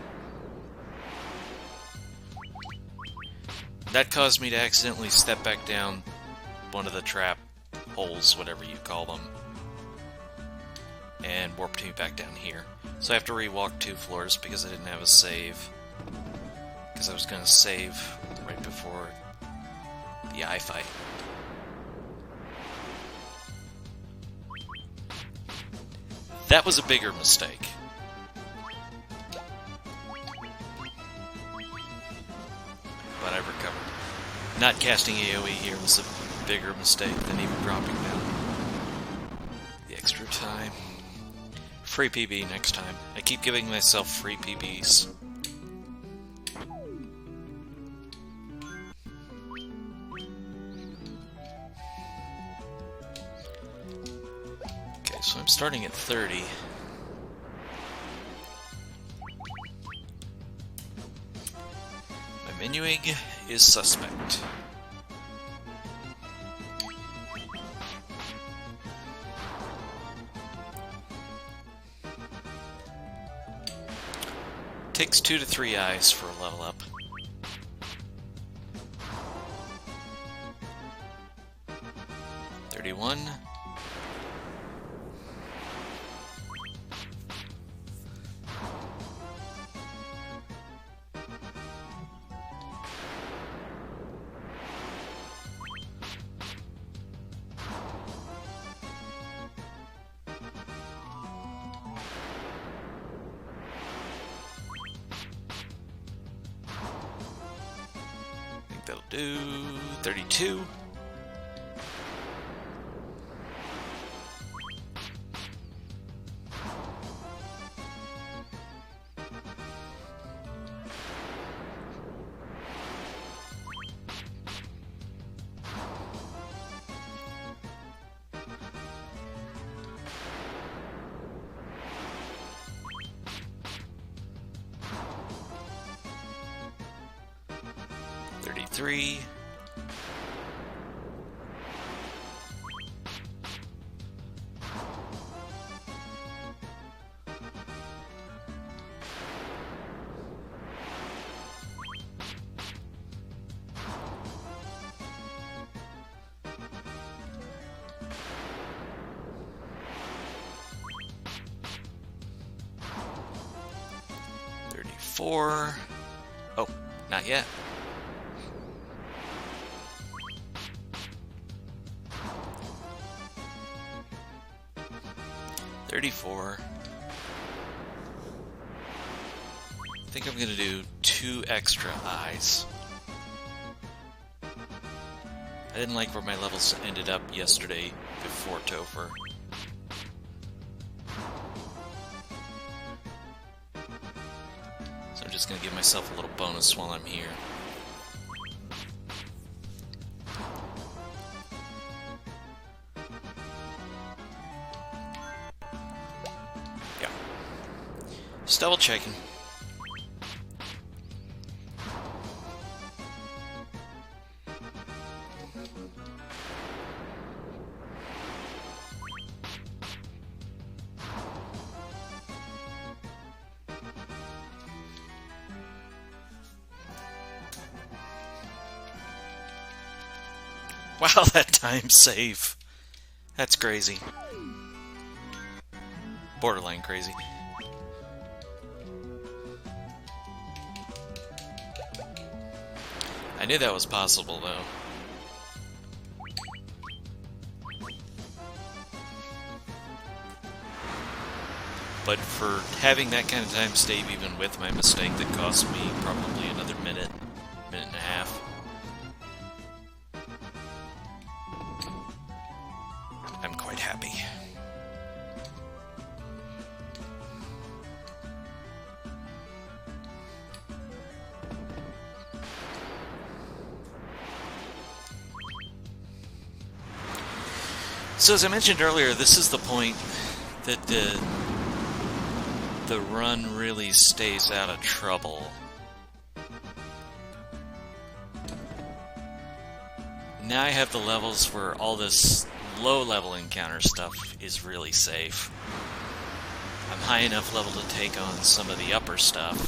That caused me to accidentally step back down one of the trap holes, whatever you call them, and warped me back down here. So I have to re-walk 2 floors because I didn't have a save. Because I was going to save right before the eye fight. That was a bigger mistake. But I recovered. Not casting AoE here was a bigger mistake than even dropping down. The extra time. Free PB next time. I keep giving myself free PBs. Okay, so I'm starting at 30. My menuing is suspect. Takes 2 to 3 eyes for a level up. $31. That'll do 32. $33. $34. Oh, not yet. $34. I think I'm gonna do 2 extra eyes. I didn't like where my levels ended up yesterday before Topher. So I'm just gonna give myself a little bonus while I'm here. Just double checking. Wow, that time save. That's crazy. Borderline crazy. I knew that was possible, though. But for having that kind of time save, even with my mistake that cost me probably another minute, minute and a half. I'm quite happy. So as I mentioned earlier, this is the point that the run really stays out of trouble. Now I have the levels where all this low-level encounter stuff is really safe. I'm high enough level to take on some of the upper stuff.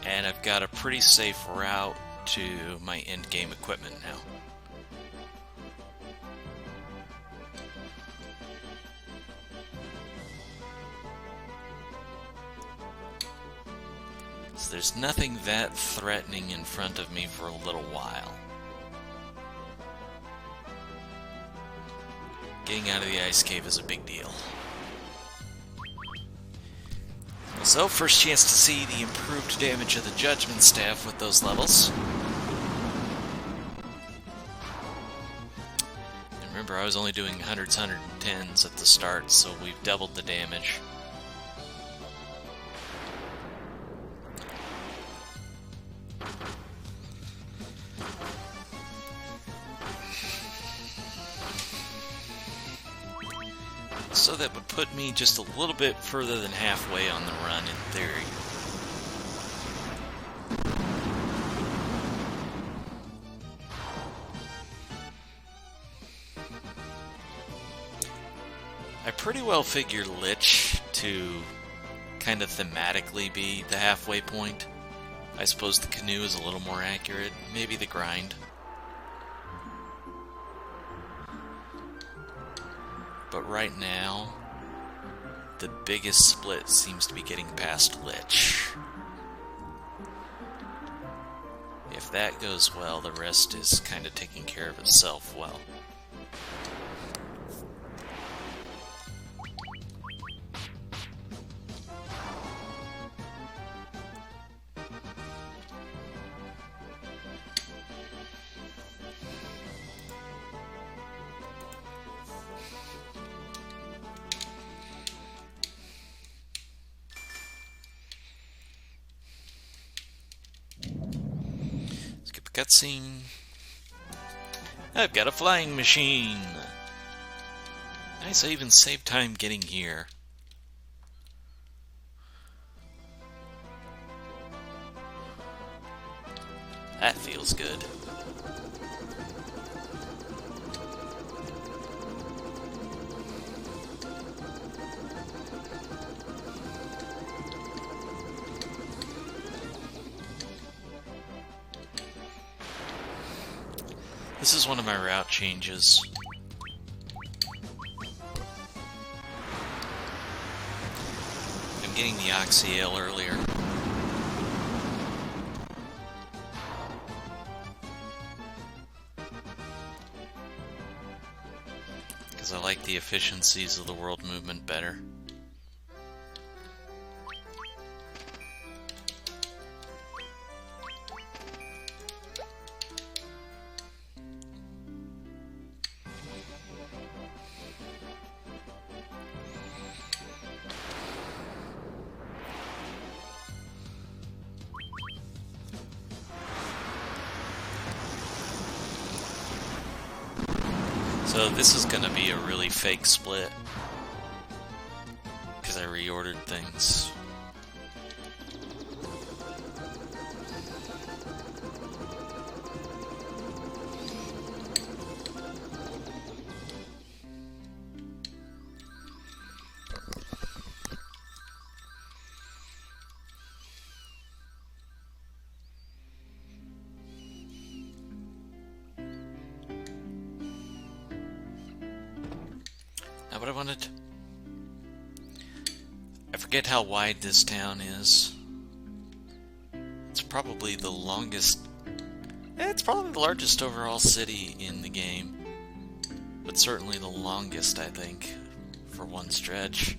And I've got a pretty safe route to my end-game equipment now. So there's nothing that threatening in front of me for a little while. Getting out of the ice cave is a big deal. So, first chance to see the improved damage of the Judgment Staff with those levels. And remember, I was only doing 100s, 110s at the start, so we've doubled the damage. So that would put me just a little bit further than halfway on the run in theory. I pretty well figured Lich to kind of thematically be the halfway point. I suppose the canoe is a little more accurate, maybe the grind. But right now, the biggest split seems to be getting past Lich. If that goes well, the rest is kind of taking care of itself well. Cutscene. I've got a flying machine. Nice, I even saved time getting here. That feels good. This is one of my route changes. I'm getting the Oxy Ale earlier. Because I like the efficiencies of the world movement better. So this is going to be a really fake split, because I reordered things. Now what I wanted... I forget how wide this town is. It's probably the longest... It's probably the largest overall city in the game. But certainly the longest, I think, for one stretch.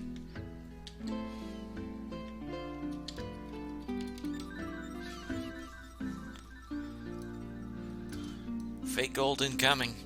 Fake gold incoming.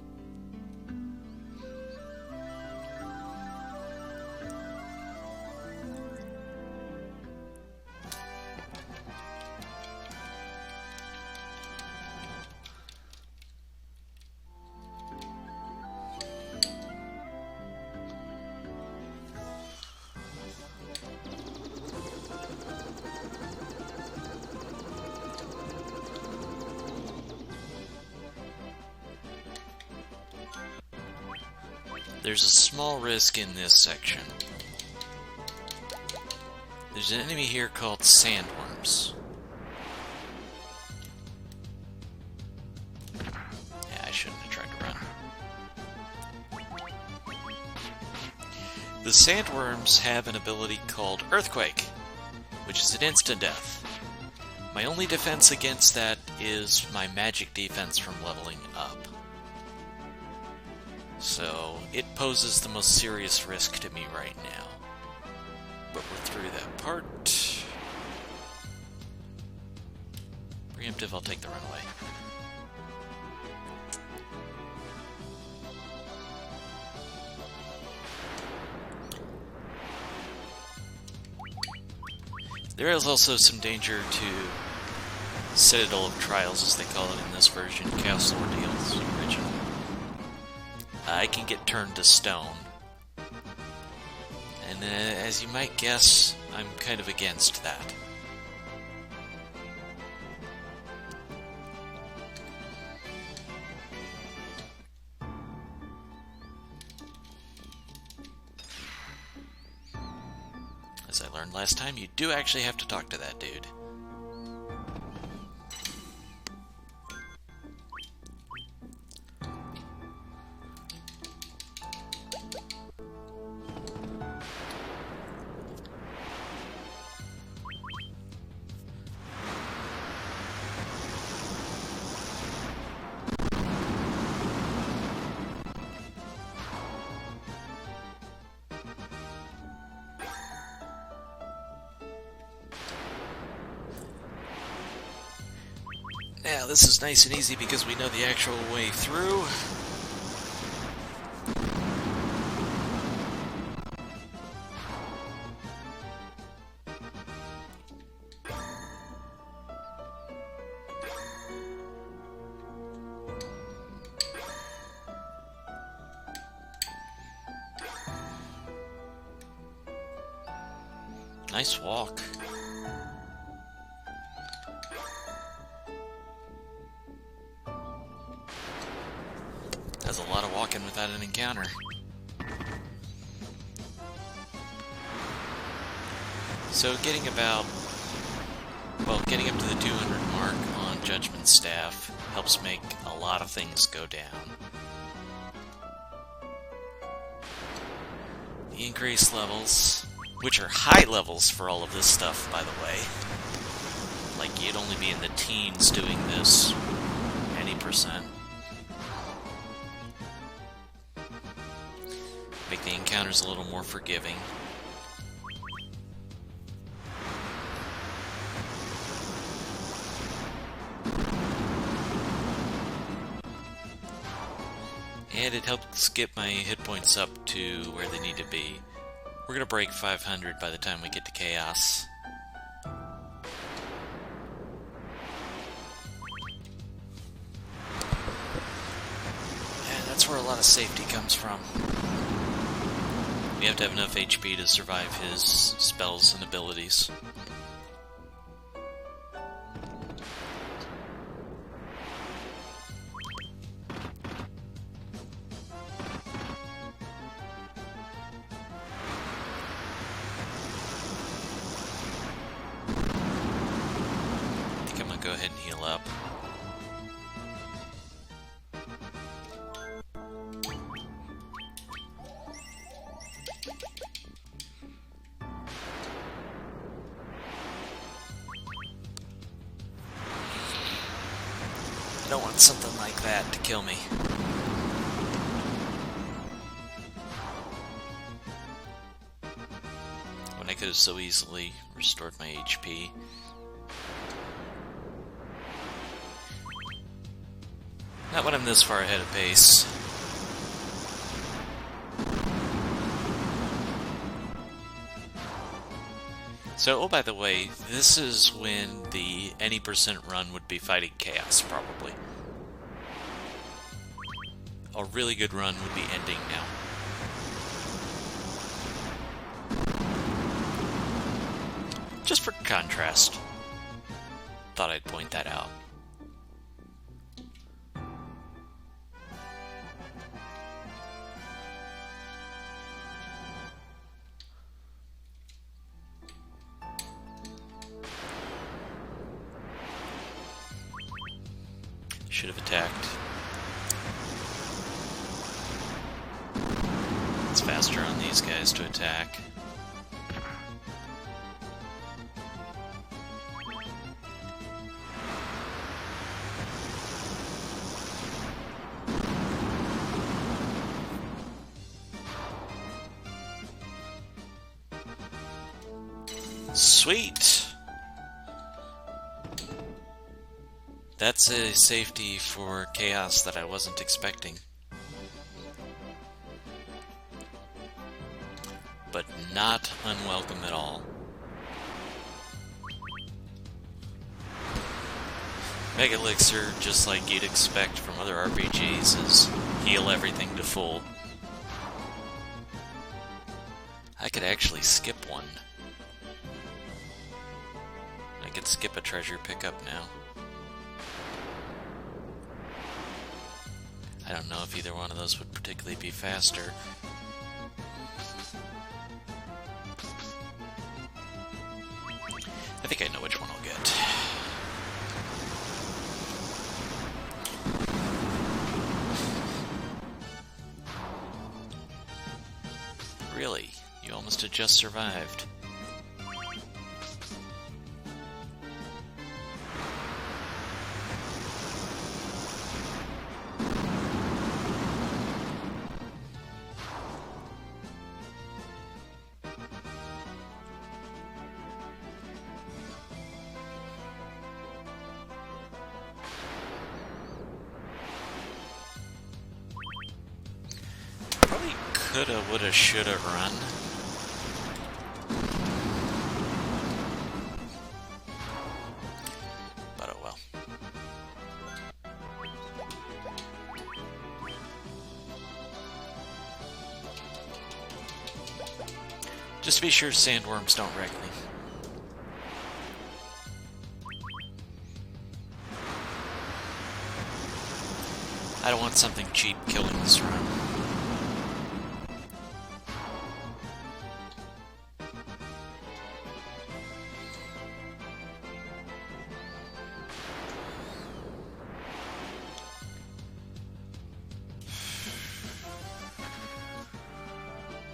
there's a small risk in this section. There's an enemy here called sandworms. Yeah, I shouldn't have tried to run. The sandworms have an ability called Earthquake, which is an instant death. My only defense against that is my magic defense from leveling up. So, it poses the most serious risk to me right now. But we're through that part. Preemptive, I'll take the runaway. There is also some danger to Citadel of Trials, as they call it in this version, Castle Ordeals, original. I can get turned to stone. And as you might guess, I'm kind of against that. As I learned last time, you do actually have to talk to that dude. Now, this is nice and easy because we know the actual way through. Nice walk. That's a lot of walking without an encounter. So getting up to the 200 mark on Judgment Staff helps make a lot of things go down. The increased levels, which are high levels for all of this stuff, by the way. Like, you'd only be in the teens doing this, any percent. Make the encounters a little more forgiving. And it helps get my hit points up to where they need to be. We're gonna break 500 by the time we get to Chaos. And that's where a lot of safety comes from. You have to have enough HP to survive his spells and abilities. I think I'm gonna go ahead and heal up. I don't want something like that to kill me. When I could have so easily restored my HP. Not when I'm this far ahead of pace. So, oh by the way, this is when the any percent run would be fighting Chaos, probably. A really good run would be ending now. Just for contrast. Thought I'd point that out. Should have attacked. It's faster on these guys to attack. Sweet! That's a safety for chaos that I wasn't expecting. But not unwelcome at all. Mega Elixir, just like you'd expect from other RPGs, is heal everything to full. I could actually skip one. I could skip a treasure pickup now. I don't know if either one of those would particularly be faster. I think I know which one I'll get. Really? You almost had just survived. Probably coulda, woulda, shoulda run. But oh well. Just to be sure sandworms don't wreck me. I don't want something cheap killing this run.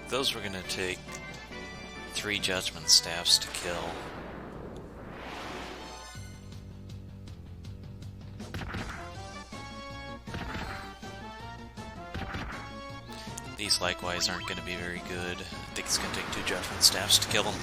Those were gonna take 3 judgment staffs to kill. These likewise aren't going to be very good. I think it's going to take 2 judgment staffs to kill them.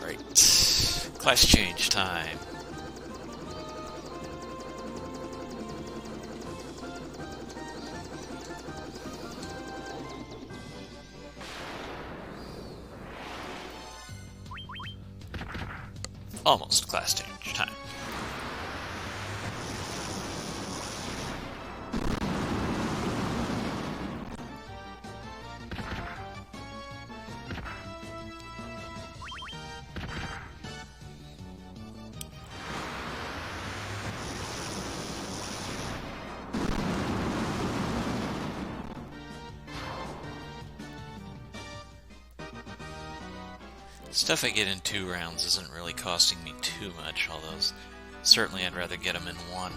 Right. Class change time. Almost class change time. Stuff I get in 2 rounds isn't really costing me too much, although certainly I'd rather get them in 1.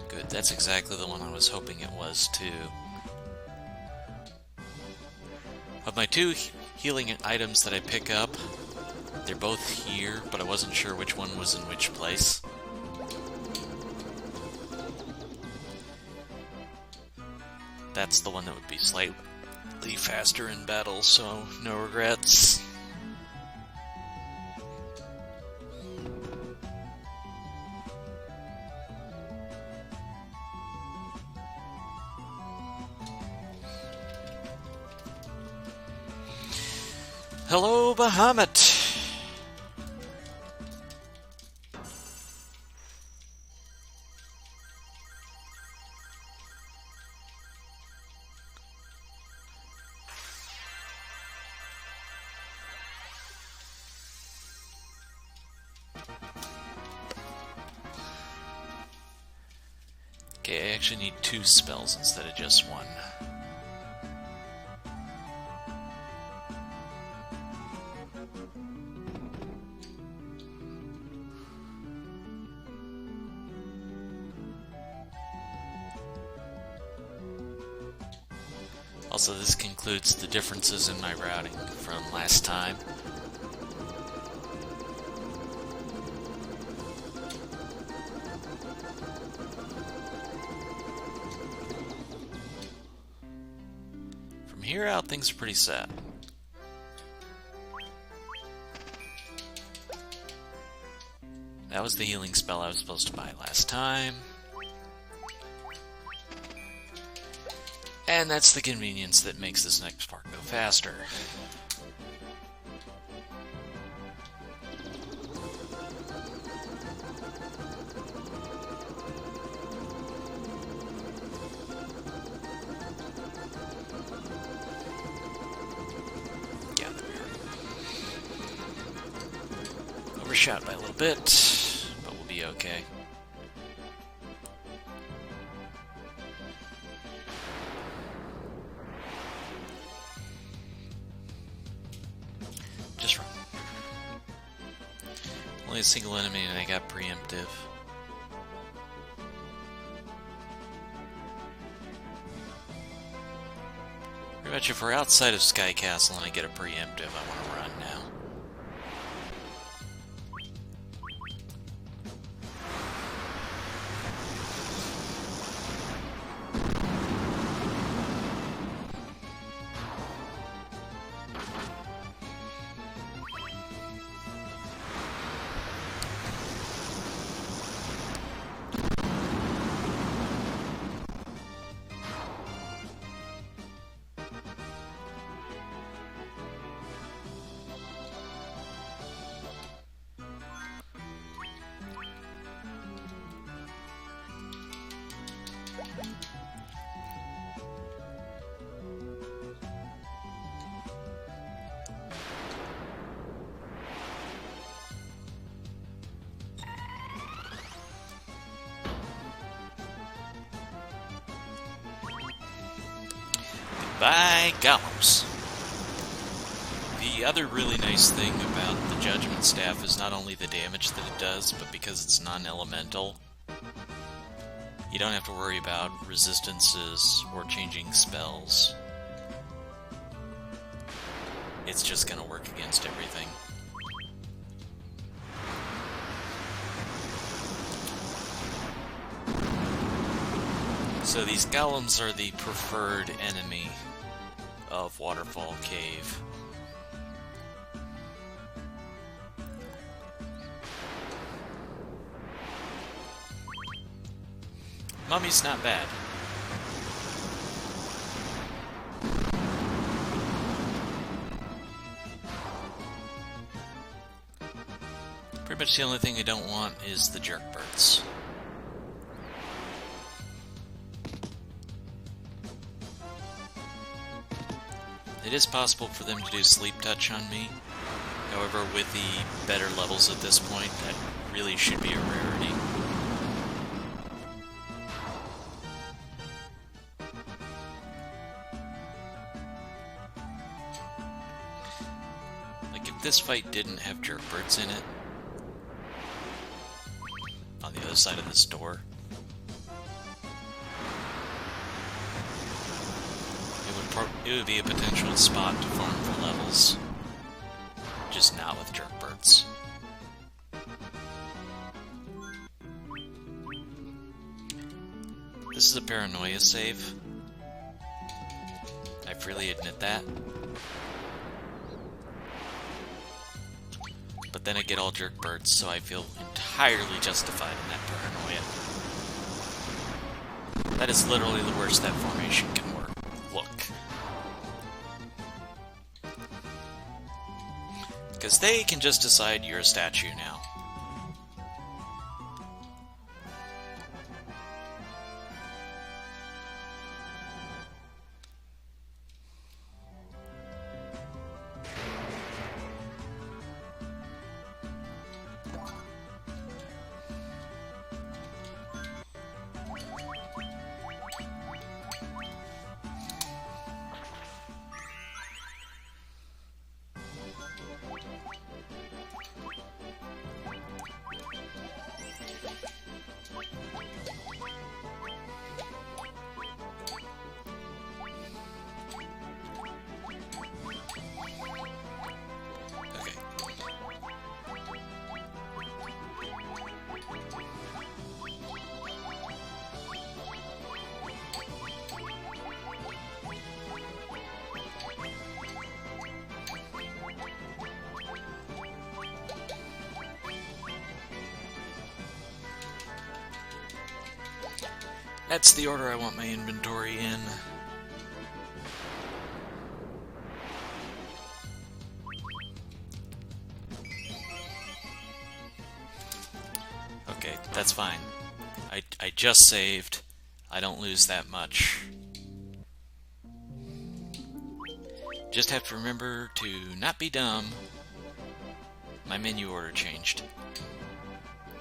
Good, that's exactly the one I was hoping it was, too. Of my 2 healing items that I pick up, they're both here, but I wasn't sure which one was in which place. That's the one that would be slightly faster in battle, so no regrets. Hello, Bahamut! Okay, I actually need 2 spells instead of just 1. Also, this concludes the differences in my routing from last time. From here out, things are pretty set. That was the healing spell I was supposed to buy last time. And that's the convenience that makes this next part go faster. Yeah, there we are. Overshot by a little bit, but we'll be okay. Just run. Only a single enemy and I got preemptive. Pretty much if we're outside of Sky Castle and I get a preemptive, I want to run now. By golems. The other really nice thing about the Judgment Staff is not only the damage that it does, but because it's non-elemental, you don't have to worry about resistances or changing spells. It's just going to work against everything. So these golems are the preferred enemy of Waterfall Cave. Mummy's not bad. Pretty much the only thing I don't want is the jerkbirds. It is possible for them to do sleep touch on me. However, with the better levels at this point, that really should be a rarity. Like, if this fight didn't have jerkbirds in it, on the other side of this door, it would be a potential spot to farm for levels. Just not with jerkbirds. This is a paranoia save. I freely admit that. But then I get all jerkbirds, so I feel entirely justified in that paranoia. That is literally the worst that formation can work. Look. Because they can just decide you're a statue now. That's the order I want my inventory in. Okay, that's fine. I just saved. I don't lose that much. Just have to remember to not be dumb. My menu order changed.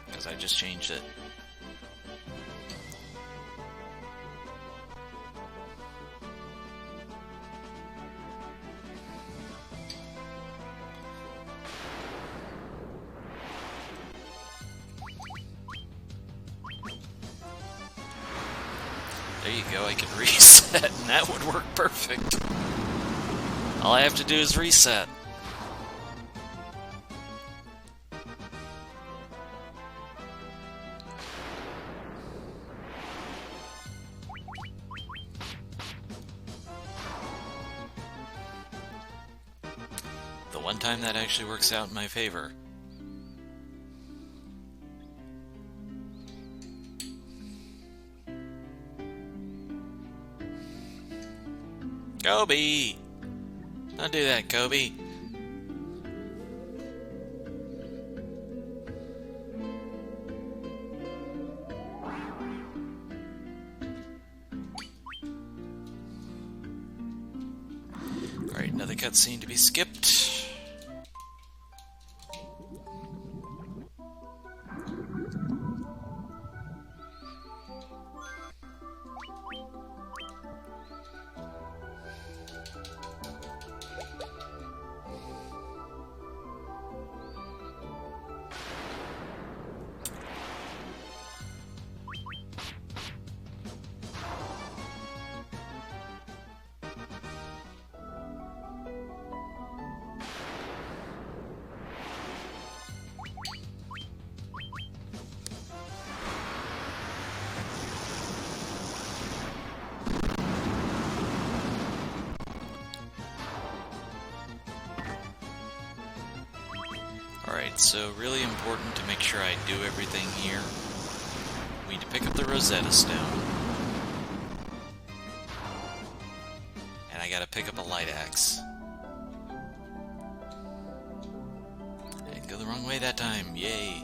Because I just changed it. There you go, I can reset, and that would work perfect. All I have to do is reset. The one time that actually works out in my favor. Kobe! Don't do that, Kobe. Alright, another cutscene to be skipped. Alright, so really important to make sure I do everything here. We need to pick up the Rosetta Stone. And I gotta pick up a light axe. I didn't go the wrong way that time, yay!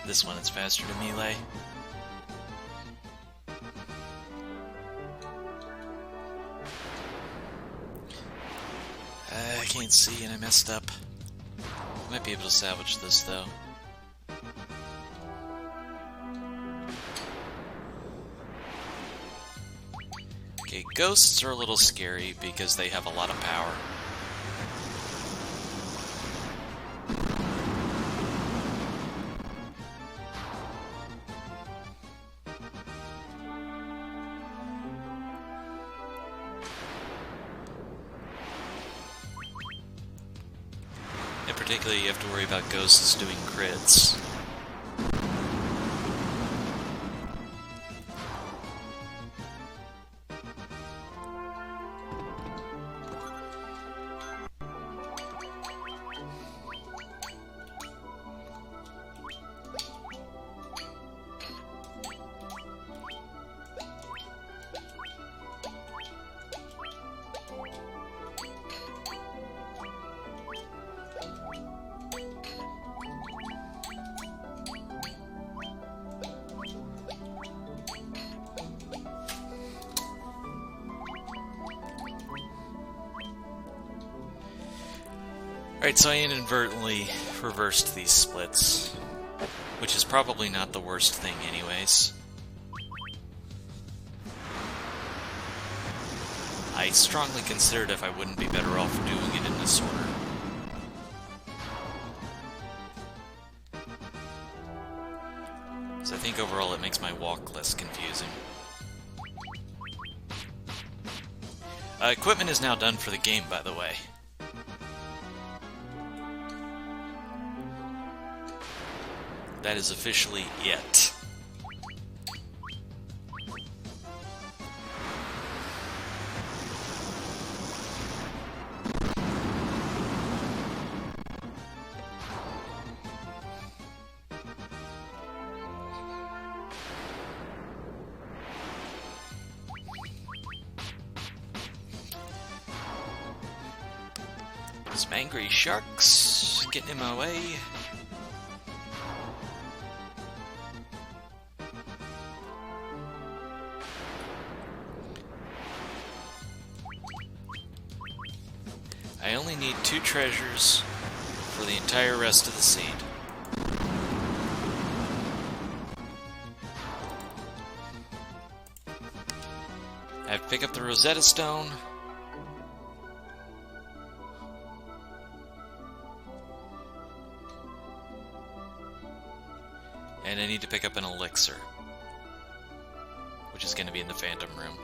This one is faster to melee. I can't see and I messed up. Might be able to salvage this though. Okay, ghosts are a little scary because they have a lot of power. And particularly you have to worry about ghosts doing crits. Alright, so I inadvertently reversed these splits. which is probably not the worst thing anyways. I strongly considered if I wouldn't be better off doing it in this order. Because I think overall it makes my walk less confusing. Equipment is now done for the game, by the way. That is officially it. Some angry sharks getting in my way. I only need 2 treasures for the entire rest of the seed. I have to pick up the Rosetta Stone. And I need to pick up an elixir, which is going to be in the Phantom Room.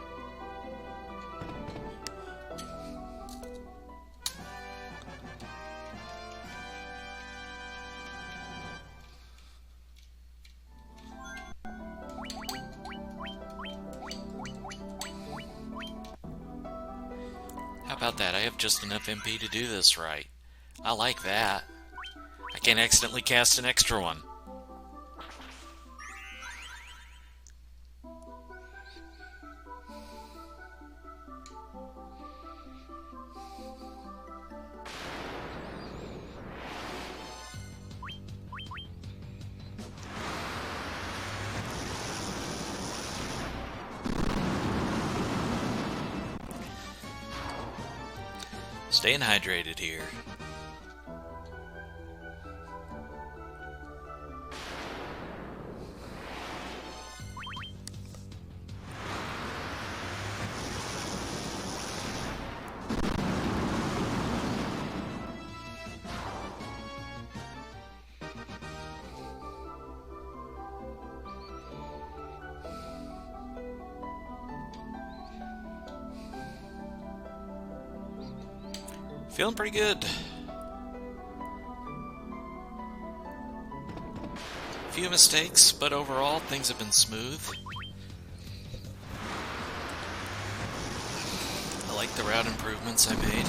How about that? I have just enough MP to do this right. I like that. I can't accidentally cast an extra one. Staying hydrated here. Feeling pretty good. Few mistakes, but overall things have been smooth. I like the route improvements I made.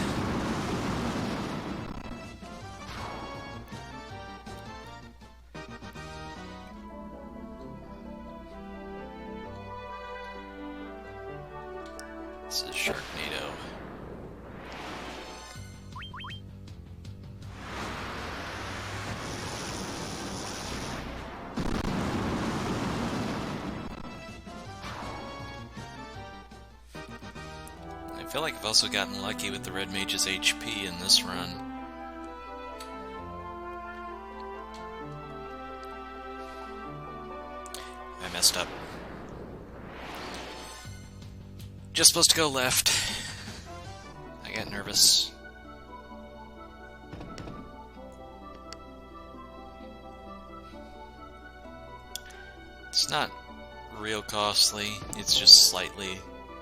This is Sharknado. I feel like I've also gotten lucky with the Red Mage's HP in this run. I messed up. Just supposed to go left. I got nervous. It's not real costly, it's just slightly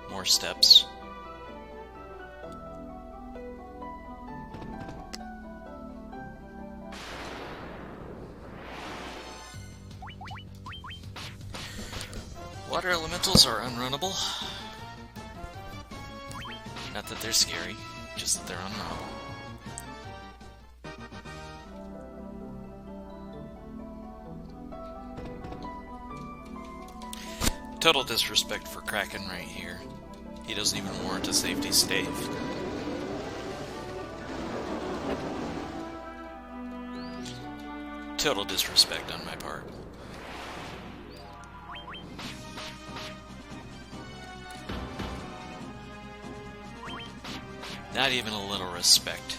more steps. Water elementals are unrunnable. Not that they're scary, just that they're unrunnable. Total disrespect for Kraken right here. He doesn't even warrant a safety stave. Total disrespect on my part. Not even a little respect.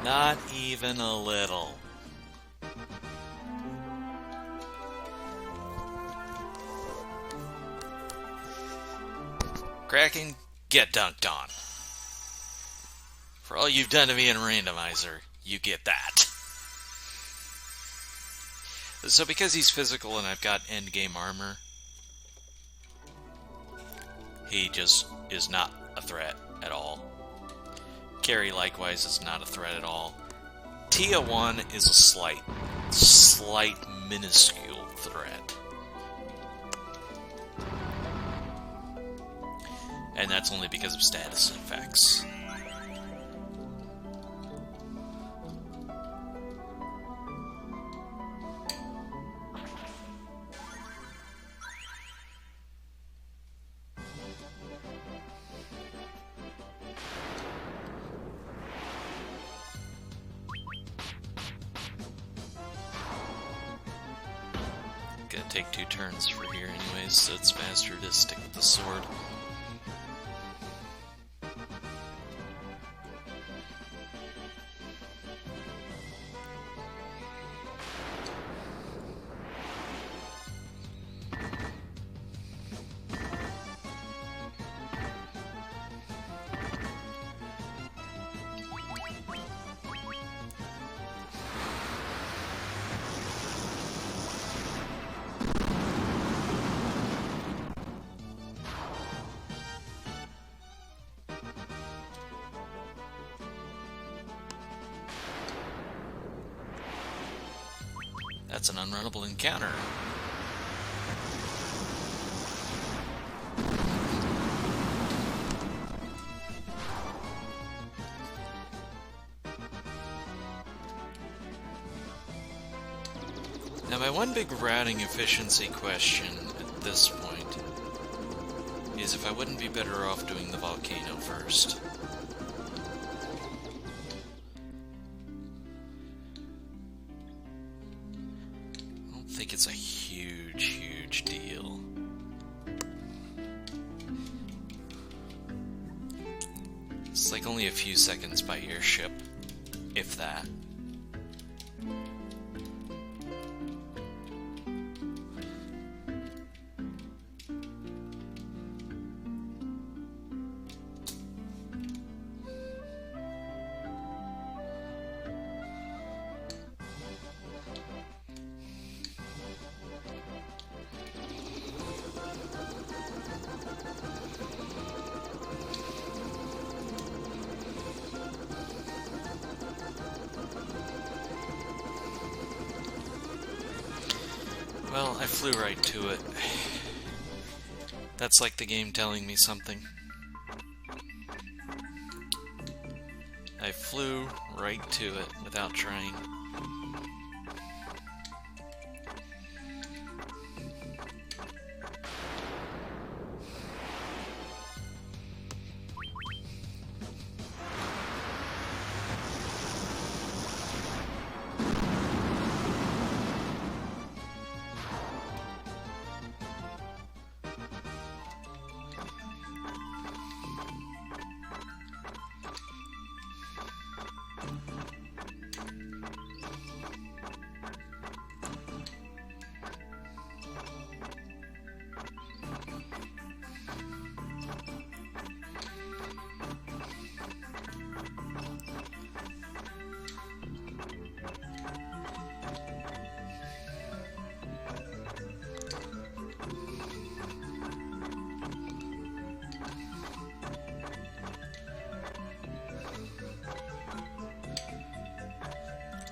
Not even a little. Kraken, get dunked on. For all you've done to me in randomizer, you get that. So because he's physical and I've got endgame armor, he just is not a threat at all. Carry likewise is not a threat at all. Tia 1 is a slight minuscule threat. And that's only because of status effects. Gonna take 2 turns for here anyways, so it's faster to stick with the sword. That's an unrunnable encounter. Now my one big routing efficiency question at this point is if I wouldn't be better off doing the volcano first. I think it's a huge deal. It's like only a few seconds by airship, if that. Well, I flew right to it. That's like the game telling me something. I flew right to it without trying.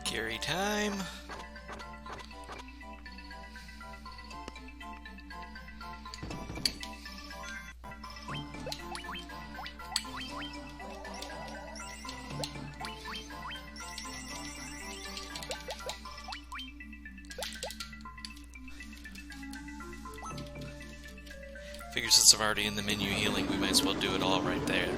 Carry time. Figure since I'm already in the menu healing, we might as well do it all right there.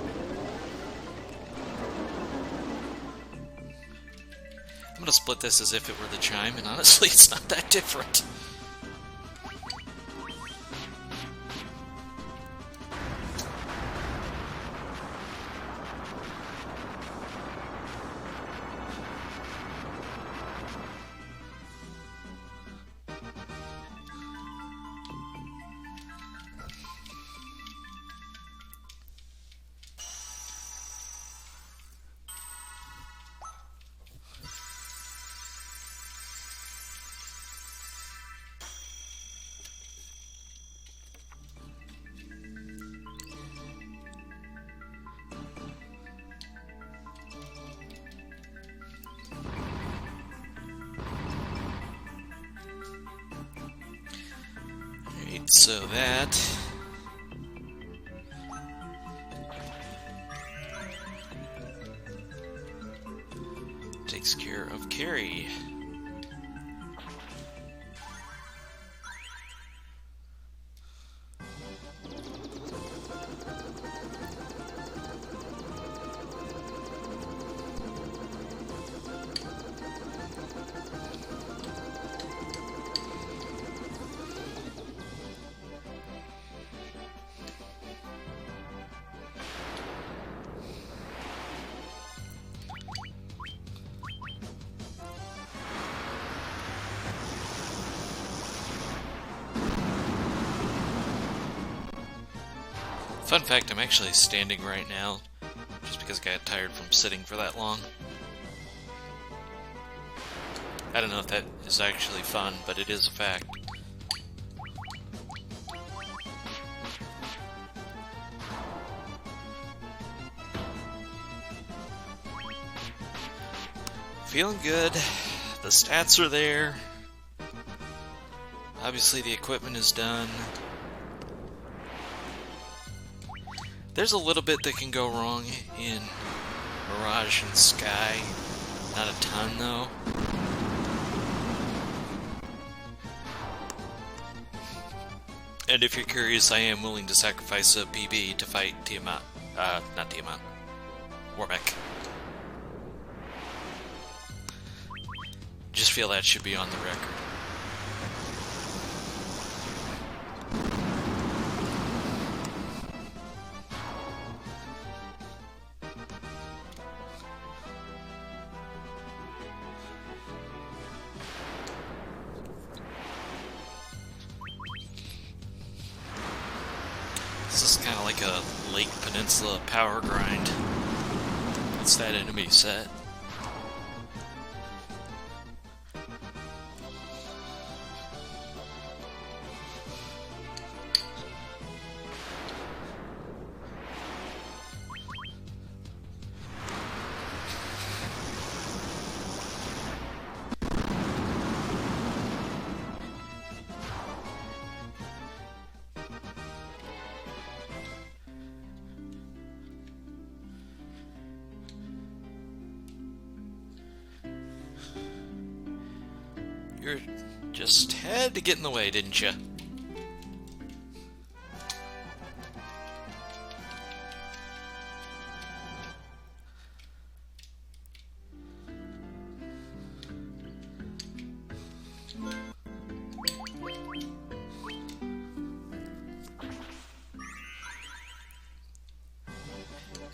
I'm gonna split this as if it were the chime, and honestly, it's not that different. So that takes care of Carrie. Fun fact, I'm actually standing right now, just because I got tired from sitting for that long. I don't know if that is actually fun, but it is a fact. Feeling good. The stats are there. Obviously the equipment is done. There's a little bit that can go wrong in Mirage and Sky. Not a ton, though. And if you're curious, I am willing to sacrifice a PB to fight Tiamat. Not Tiamat. Warmech. Just feel that should be on the record. This is kind of like a Lake Peninsula power grind. It's that enemy set. You just had to get in the way, didn't you?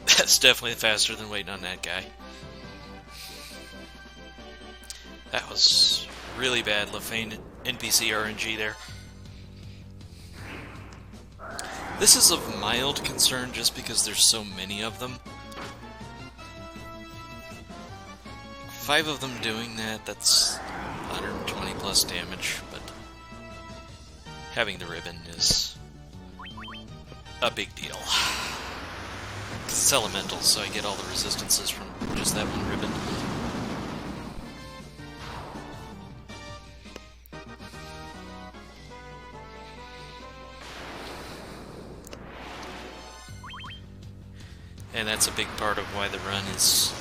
That's definitely faster than waiting on that guy. That was really bad Lefane NPC RNG there. This is of mild concern just because there's so many of them. 5 of them doing that, that's 120 plus damage, but having the ribbon is a big deal. 'Cause it's elemental, so I get all the resistances from just that one ribbon. And that's a big part of why the run is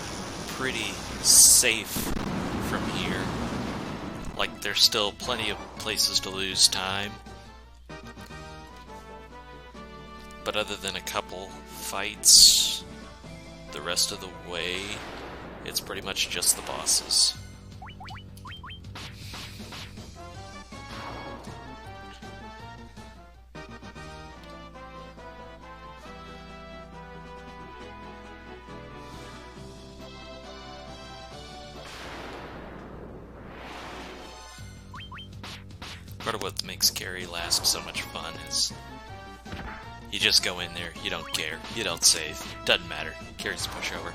pretty safe from here. Like, there's still plenty of places to lose time. But other than a couple fights, the rest of the way, it's pretty much just the bosses. Part of what makes Carrie last so much fun is you just go in there, you don't care, you don't save, doesn't matter, Carrie's a pushover.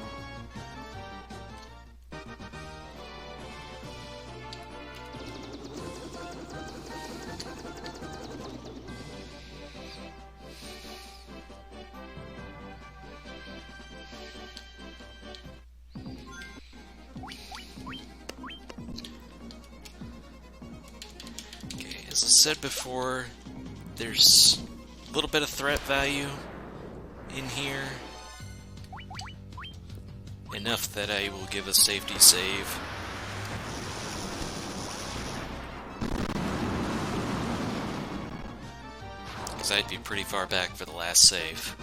As I said before, there's a little bit of threat value in here. Enough that I will give a safety save. Because I'd be pretty far back for the last save.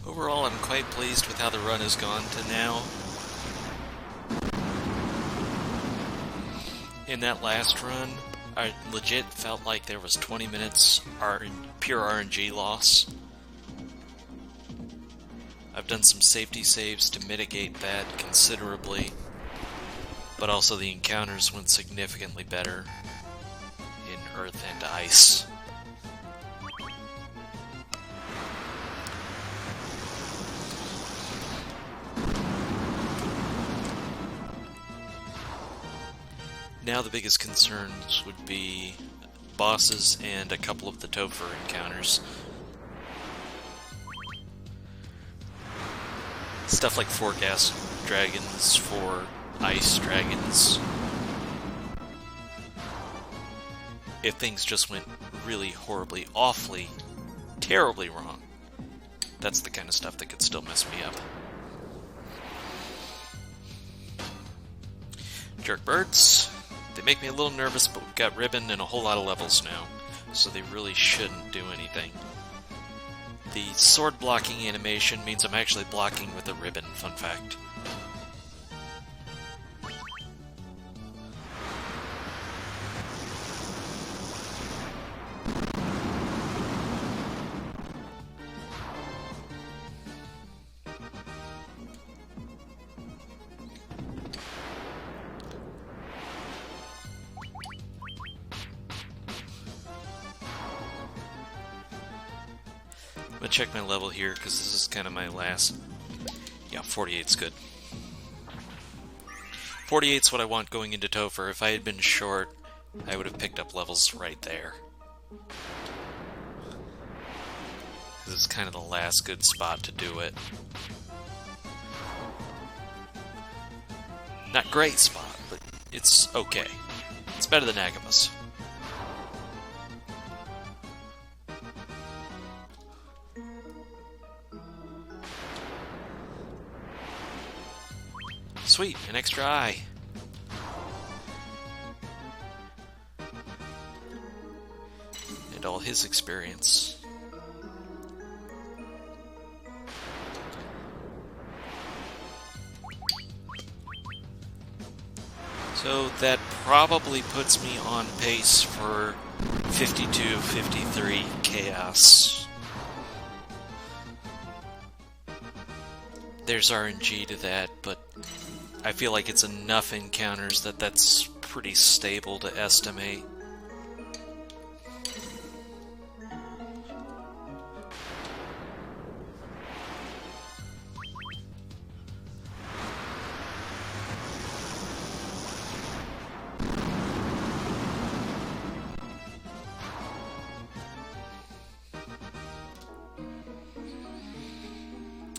Overall, I'm quite pleased with how the run has gone to now. In that last run, I legit felt like there was 20 minutes pure RNG loss. I've done some safety saves to mitigate that considerably, but also the encounters went significantly better in Earth and Ice. Now the biggest concerns would be bosses and a couple of the Topher encounters. Stuff like 4 gas dragons, 4 ice dragons. If things just went really horribly, awfully, terribly wrong, that's the kind of stuff that could still mess me up. Jerkbirds. They make me a little nervous, but we've got ribbon and a whole lot of levels now, so they really shouldn't do anything. The sword blocking animation means I'm actually blocking with a ribbon, fun fact. I'm gonna check my level here, because this is kind of my last... Yeah, 48's good. 48's what I want going into Topher. If I had been short, I would have picked up levels right there. This is kind of the last good spot to do it. Not great spot, but it's okay. It's better than Agamas. Sweet, an extra eye. And all his experience. So that probably puts me on pace for 52-53 Chaos. There's RNG to that, but I feel like it's enough encounters that that's pretty stable to estimate.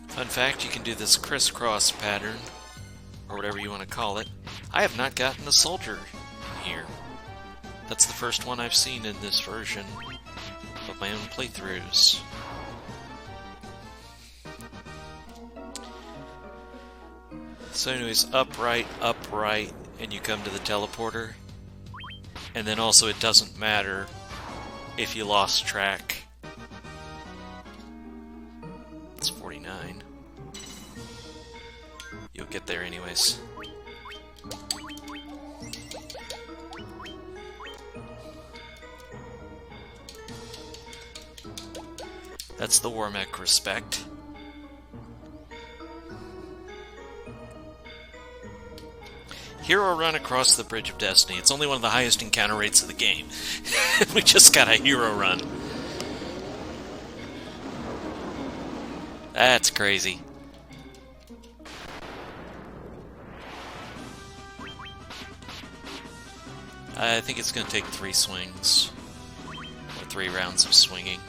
Fun fact, you can do this crisscross pattern, or whatever you want to call it. I have not gotten a soldier in here. That's the first one I've seen in this version of my own playthroughs. So anyways, upright, and you come to the teleporter. And then also it doesn't matter if you lost track. It's 49. You'll get there anyways. That's the Warmech respect. Hero run across the Bridge of Destiny. It's only one of the highest encounter rates of the game. We just got a hero run. That's crazy. I think it's going to take 3 swings. Or 3 rounds of swinging.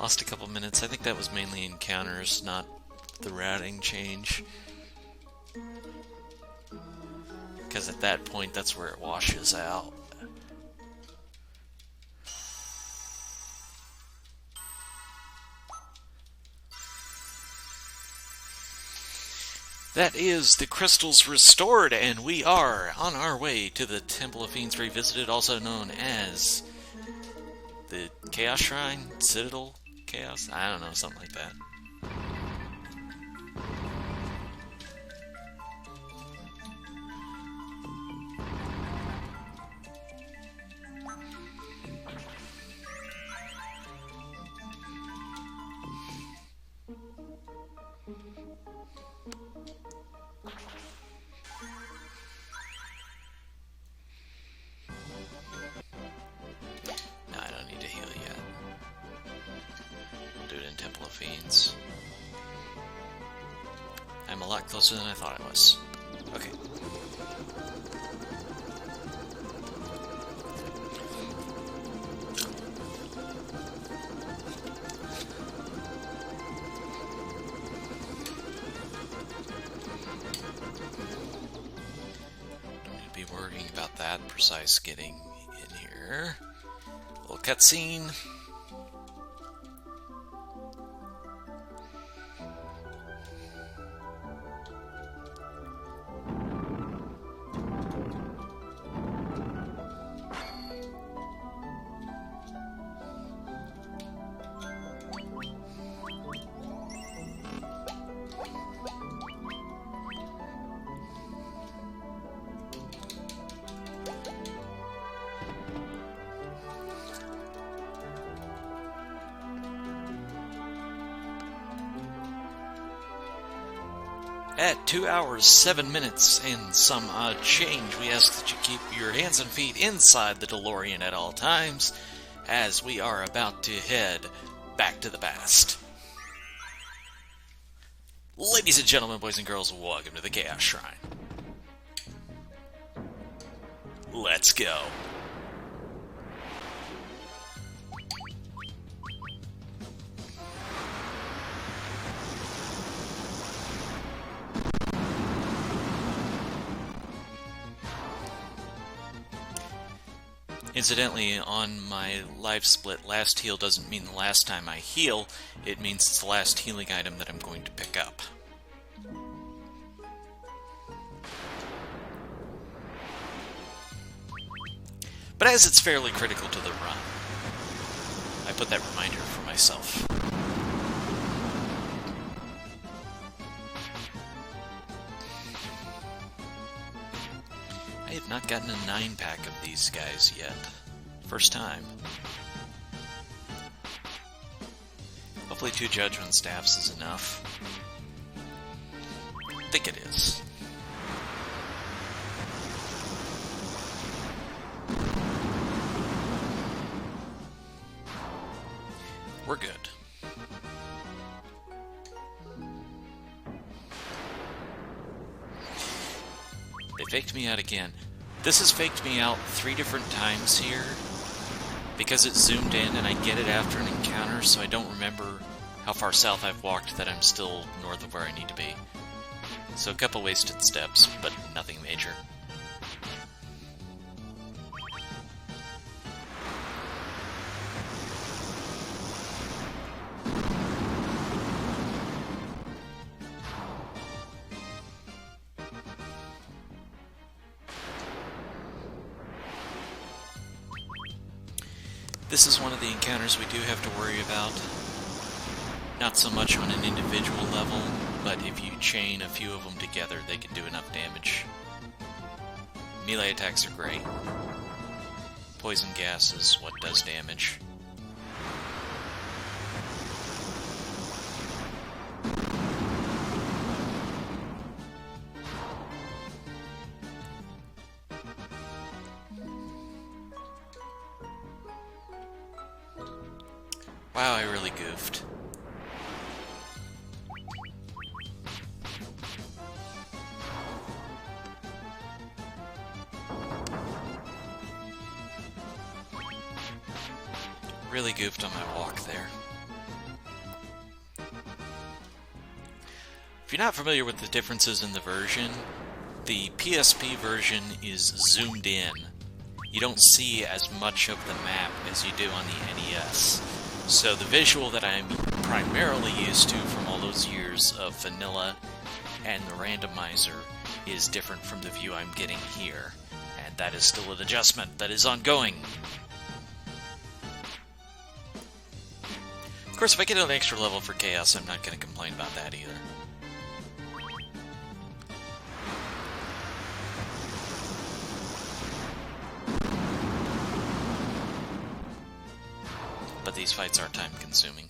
Lost a couple minutes. I think that was mainly encounters, not the routing change. Because at that point, that's where it washes out. That is the crystals restored, and we are on our way to the Temple of Fiends Revisited, also known as the Chaos Shrine, Citadel Chaos? I don't know, something like that. No, I don't need to heal yet. We'll do it in Temple of Fiends. I'm a lot closer than I thought I was. Okay. Don't need to be worrying about that precise getting in here. Little cutscene. At 2 hours, 7 minutes, and some odd change, we ask that you keep your hands and feet inside the DeLorean at all times, as we are about to head back to the past. Ladies and gentlemen, boys and girls, welcome to the Chaos Shrine. Let's go. Incidentally, on my life split, last heal doesn't mean the last time I heal, it means it's the last healing item that I'm going to pick up. But as it's fairly critical to the run, I put that reminder for myself. I have not gotten a 9-pack of these guys yet. First time. Hopefully 2 Judgment Staffs is enough. I think it is. We're good. They faked me out again. This has faked me out 3 different times here because it zoomed in and I get it after an encounter, so I don't remember how far south I've walked that I'm still north of where I need to be. So a couple wasted steps, but nothing major. This is one of the encounters we do have to worry about. Not so much on an individual level, but if you chain a few of them together, they can do enough damage. Melee attacks are great. Poison gas is what does damage. Wow, I really goofed. Really goofed on my walk there. If you're not familiar with the differences in the version, the PSP version is zoomed in. You don't see as much of the map as you do on the NES. So the visual that I'm primarily used to from all those years of vanilla and the randomizer is different from the view I'm getting here. And that is still an adjustment that is ongoing. Of course, if I get an extra level for Chaos, I'm not going to complain about that either. But these fights are time-consuming.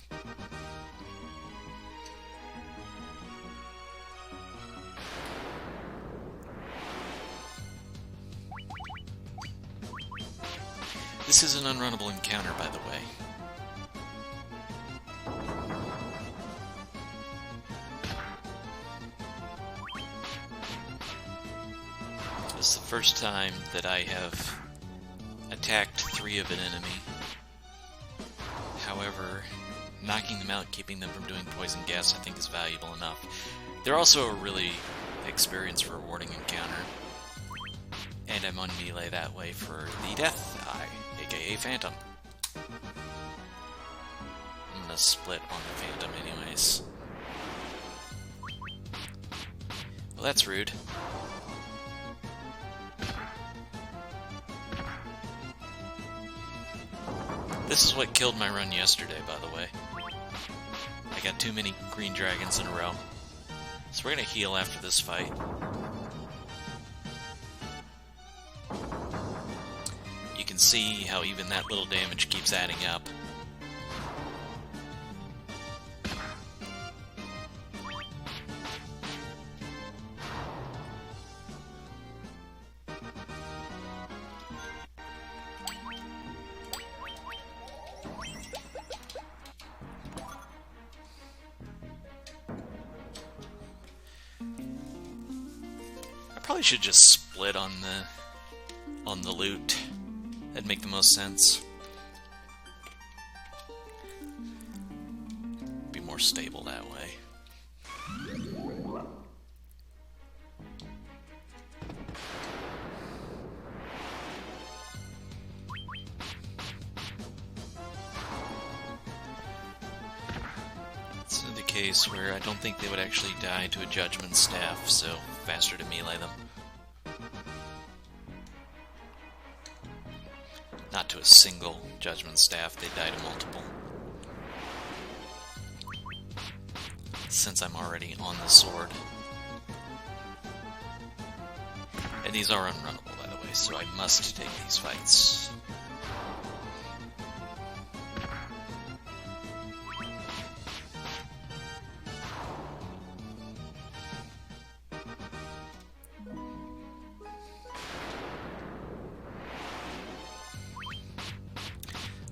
This is an unrunnable encounter, by the way. This is the first time that I have attacked 3 of an enemy. However, knocking them out, keeping them from doing poison gas, I think is valuable enough. They're also a really experience rewarding encounter. And I'm on melee that way for the Death Eye, aka Phantom. I'm gonna split on the Phantom anyways. Well, that's rude. This is what killed my run yesterday, by the way. I got too many green dragons in a row. So we're gonna heal after this fight. You can see how even that little damage keeps adding up. Probably should just split on the loot. That'd make the most sense. Be more stable that way. This is the case where I don't think they would actually die to a judgment staff, so faster to melee them. Not to a single judgment staff, they die to multiple. Since I'm already on the sword. And these are unrunnable, by the way, so I must take these fights.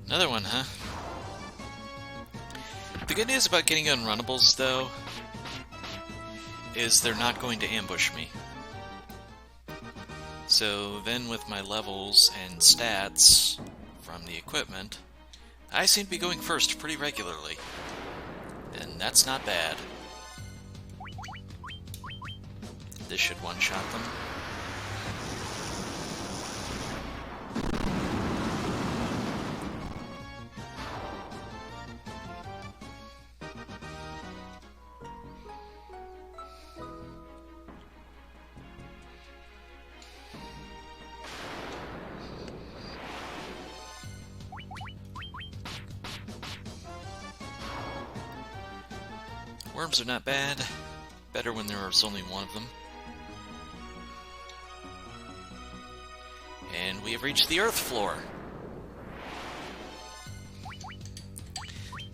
Another one, huh? The good news about getting unrunnables, though, is they're not going to ambush me. So then with my levels and stats from the equipment, I seem to be going first pretty regularly. And that's not bad. This should one-shot them. Worms are not bad. Better when there's only one of them. And we have reached the Earth floor.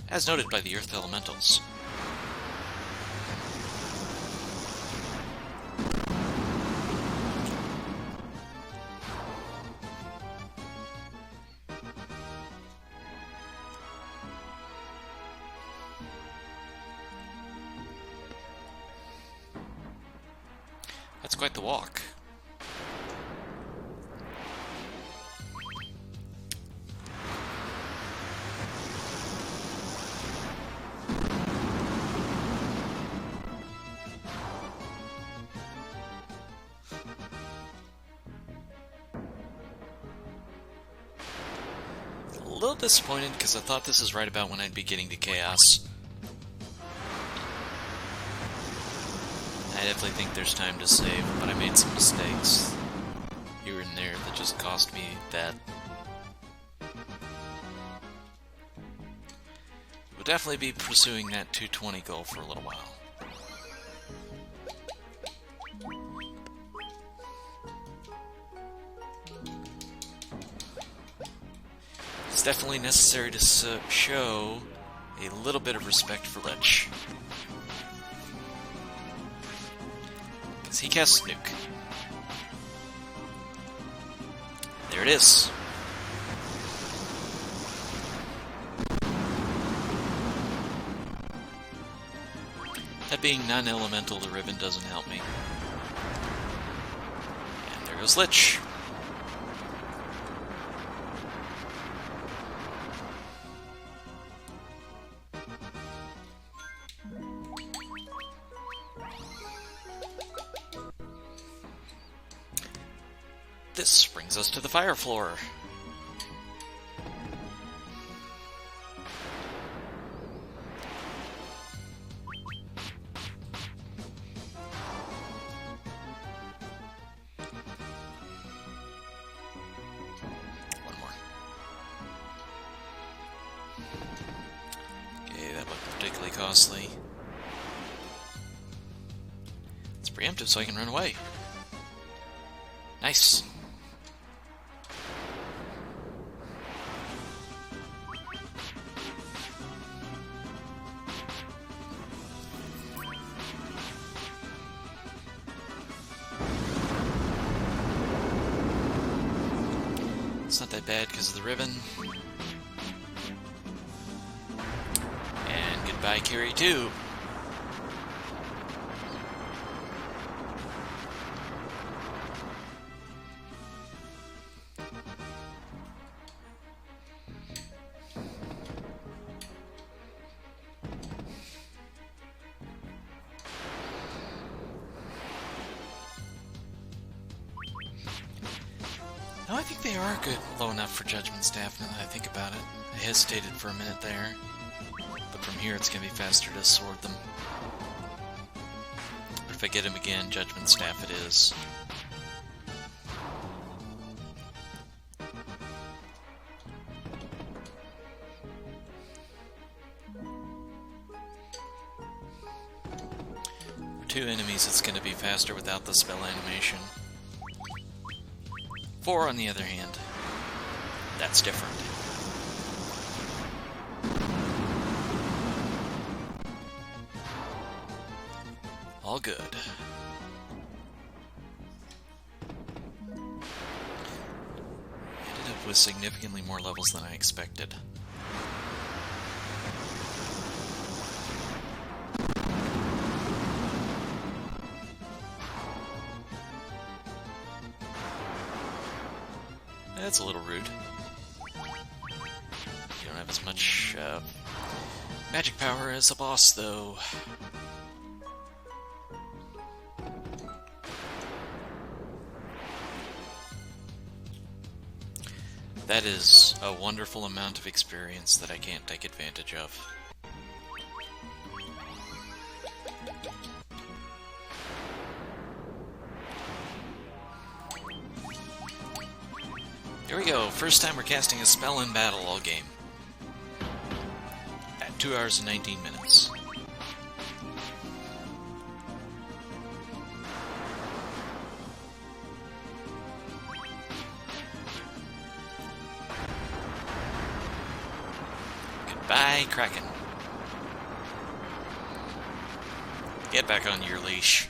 As noted by the Earth Elementals. That's quite the walk. A little disappointed because I thought this is right about when I'd be getting to Chaos. I definitely think there's time to save, but I made some mistakes here and there that just cost me that. We'll definitely be pursuing that 220 goal for a little while. It's definitely necessary to show a little bit of respect for Lich. He casts Nuke. There it is. That being non-elemental, the ribbon doesn't help me. And there goes Lich. This brings us to the fire floor. One more. Okay, that looked particularly costly. It's preemptive so I can run away. Nice. It's not that bad because of the ribbon. And goodbye, Carry 2. No, I think they are good, low enough for Judgment Staff now that I think about it. I hesitated for a minute there, but from here it's going to be faster to sword them. But if I get him again, Judgment Staff it is. For 2 enemies it's going to be faster without the spell animation. 4, on the other hand, that's different. All good. Ended up with significantly more levels than I expected. That's a little rude. You don't have as much magic power as a boss, though. That is a wonderful amount of experience that I can't take advantage of. Here we go, first time we're casting a spell in battle all game. At 2 hours and 19 minutes. Goodbye, Kraken. Get back on your leash.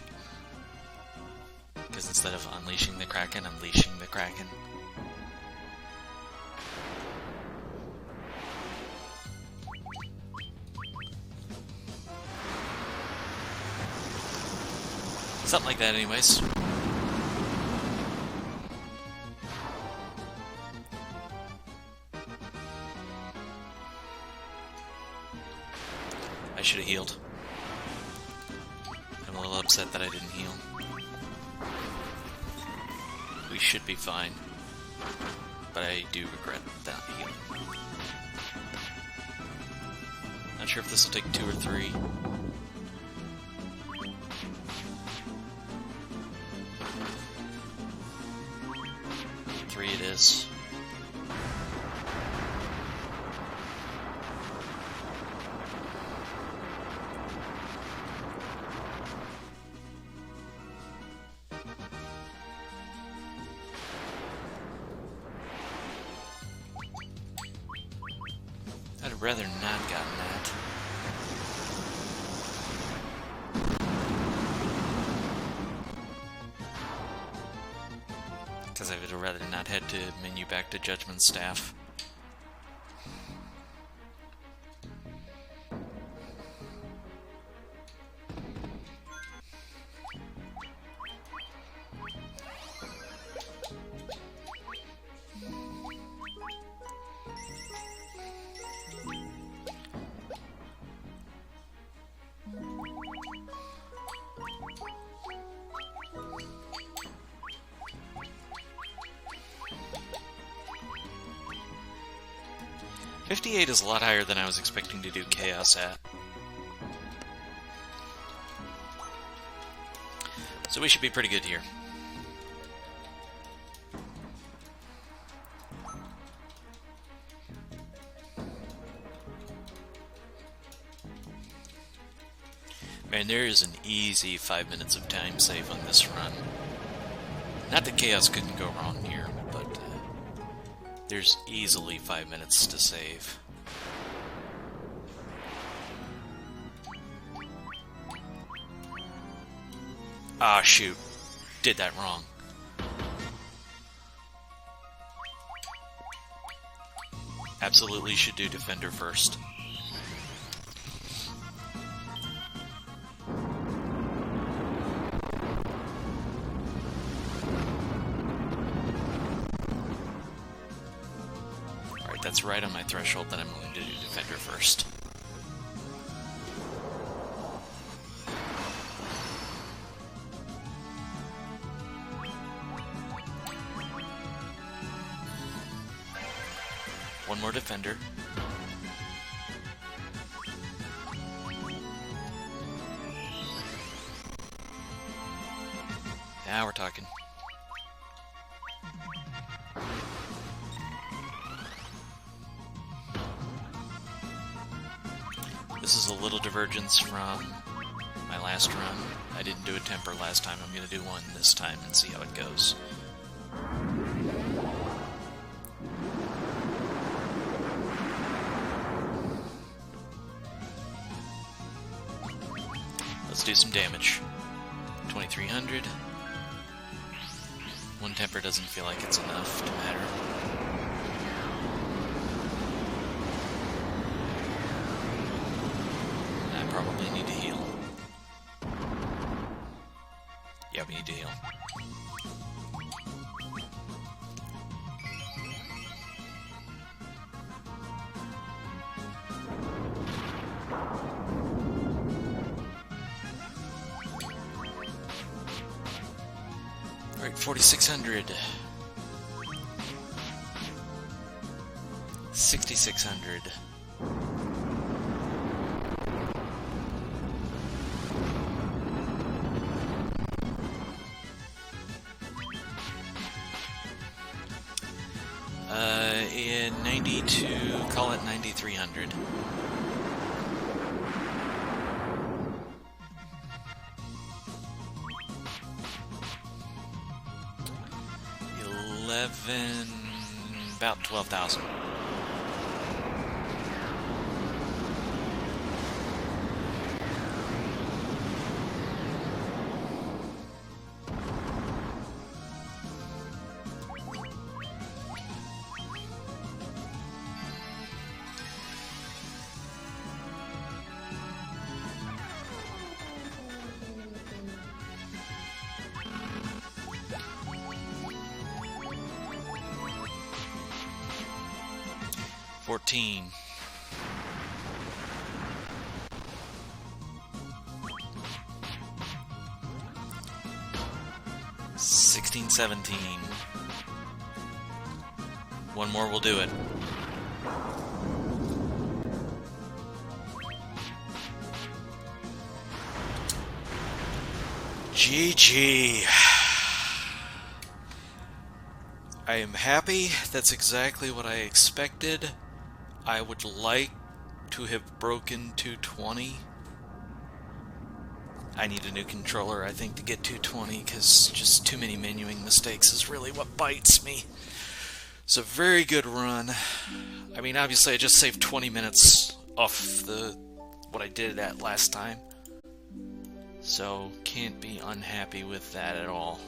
Because instead of unleashing the Kraken, I'm leashing the Kraken. Something like that anyways. I should have healed. I'm a little upset that I didn't heal. We should be fine. But I do regret that healing. Not sure if this will take 2 or 3. 3 it is. I'd rather not gotten that. Because I would have rather not had to menu back to Judgment Staff. $58 is a lot higher than I was expecting to do Chaos at. So we should be pretty good here. Man, there is an easy 5 minutes of time save on this run. Not that Chaos couldn't go wrong here, but there's easily 5 minutes to save. Ah, shoot. Did that wrong. Absolutely should do Defender first. That's right on my threshold that I'm going to do Defender first. One more Defender. Now we're talking. This is a little divergence from my last run. I didn't do a temper last time. I'm going to do one this time and see how it goes. Let's do some damage. 2300. One temper doesn't feel like it's enough to matter. Probably need to heal. Yeah, we need to heal. Alright, 4600. 6600. In 92, call it 9300. About 12,000. 14. 16, 17. One more will do it. GG. I am happy. That's exactly what I expected. I would like to have broken 220. I need a new controller, I think, to get 220, because just too many menuing mistakes is really what bites me. It's a very good run. I mean, obviously I just saved 20 minutes off what I did at last time. So, can't be unhappy with that at all.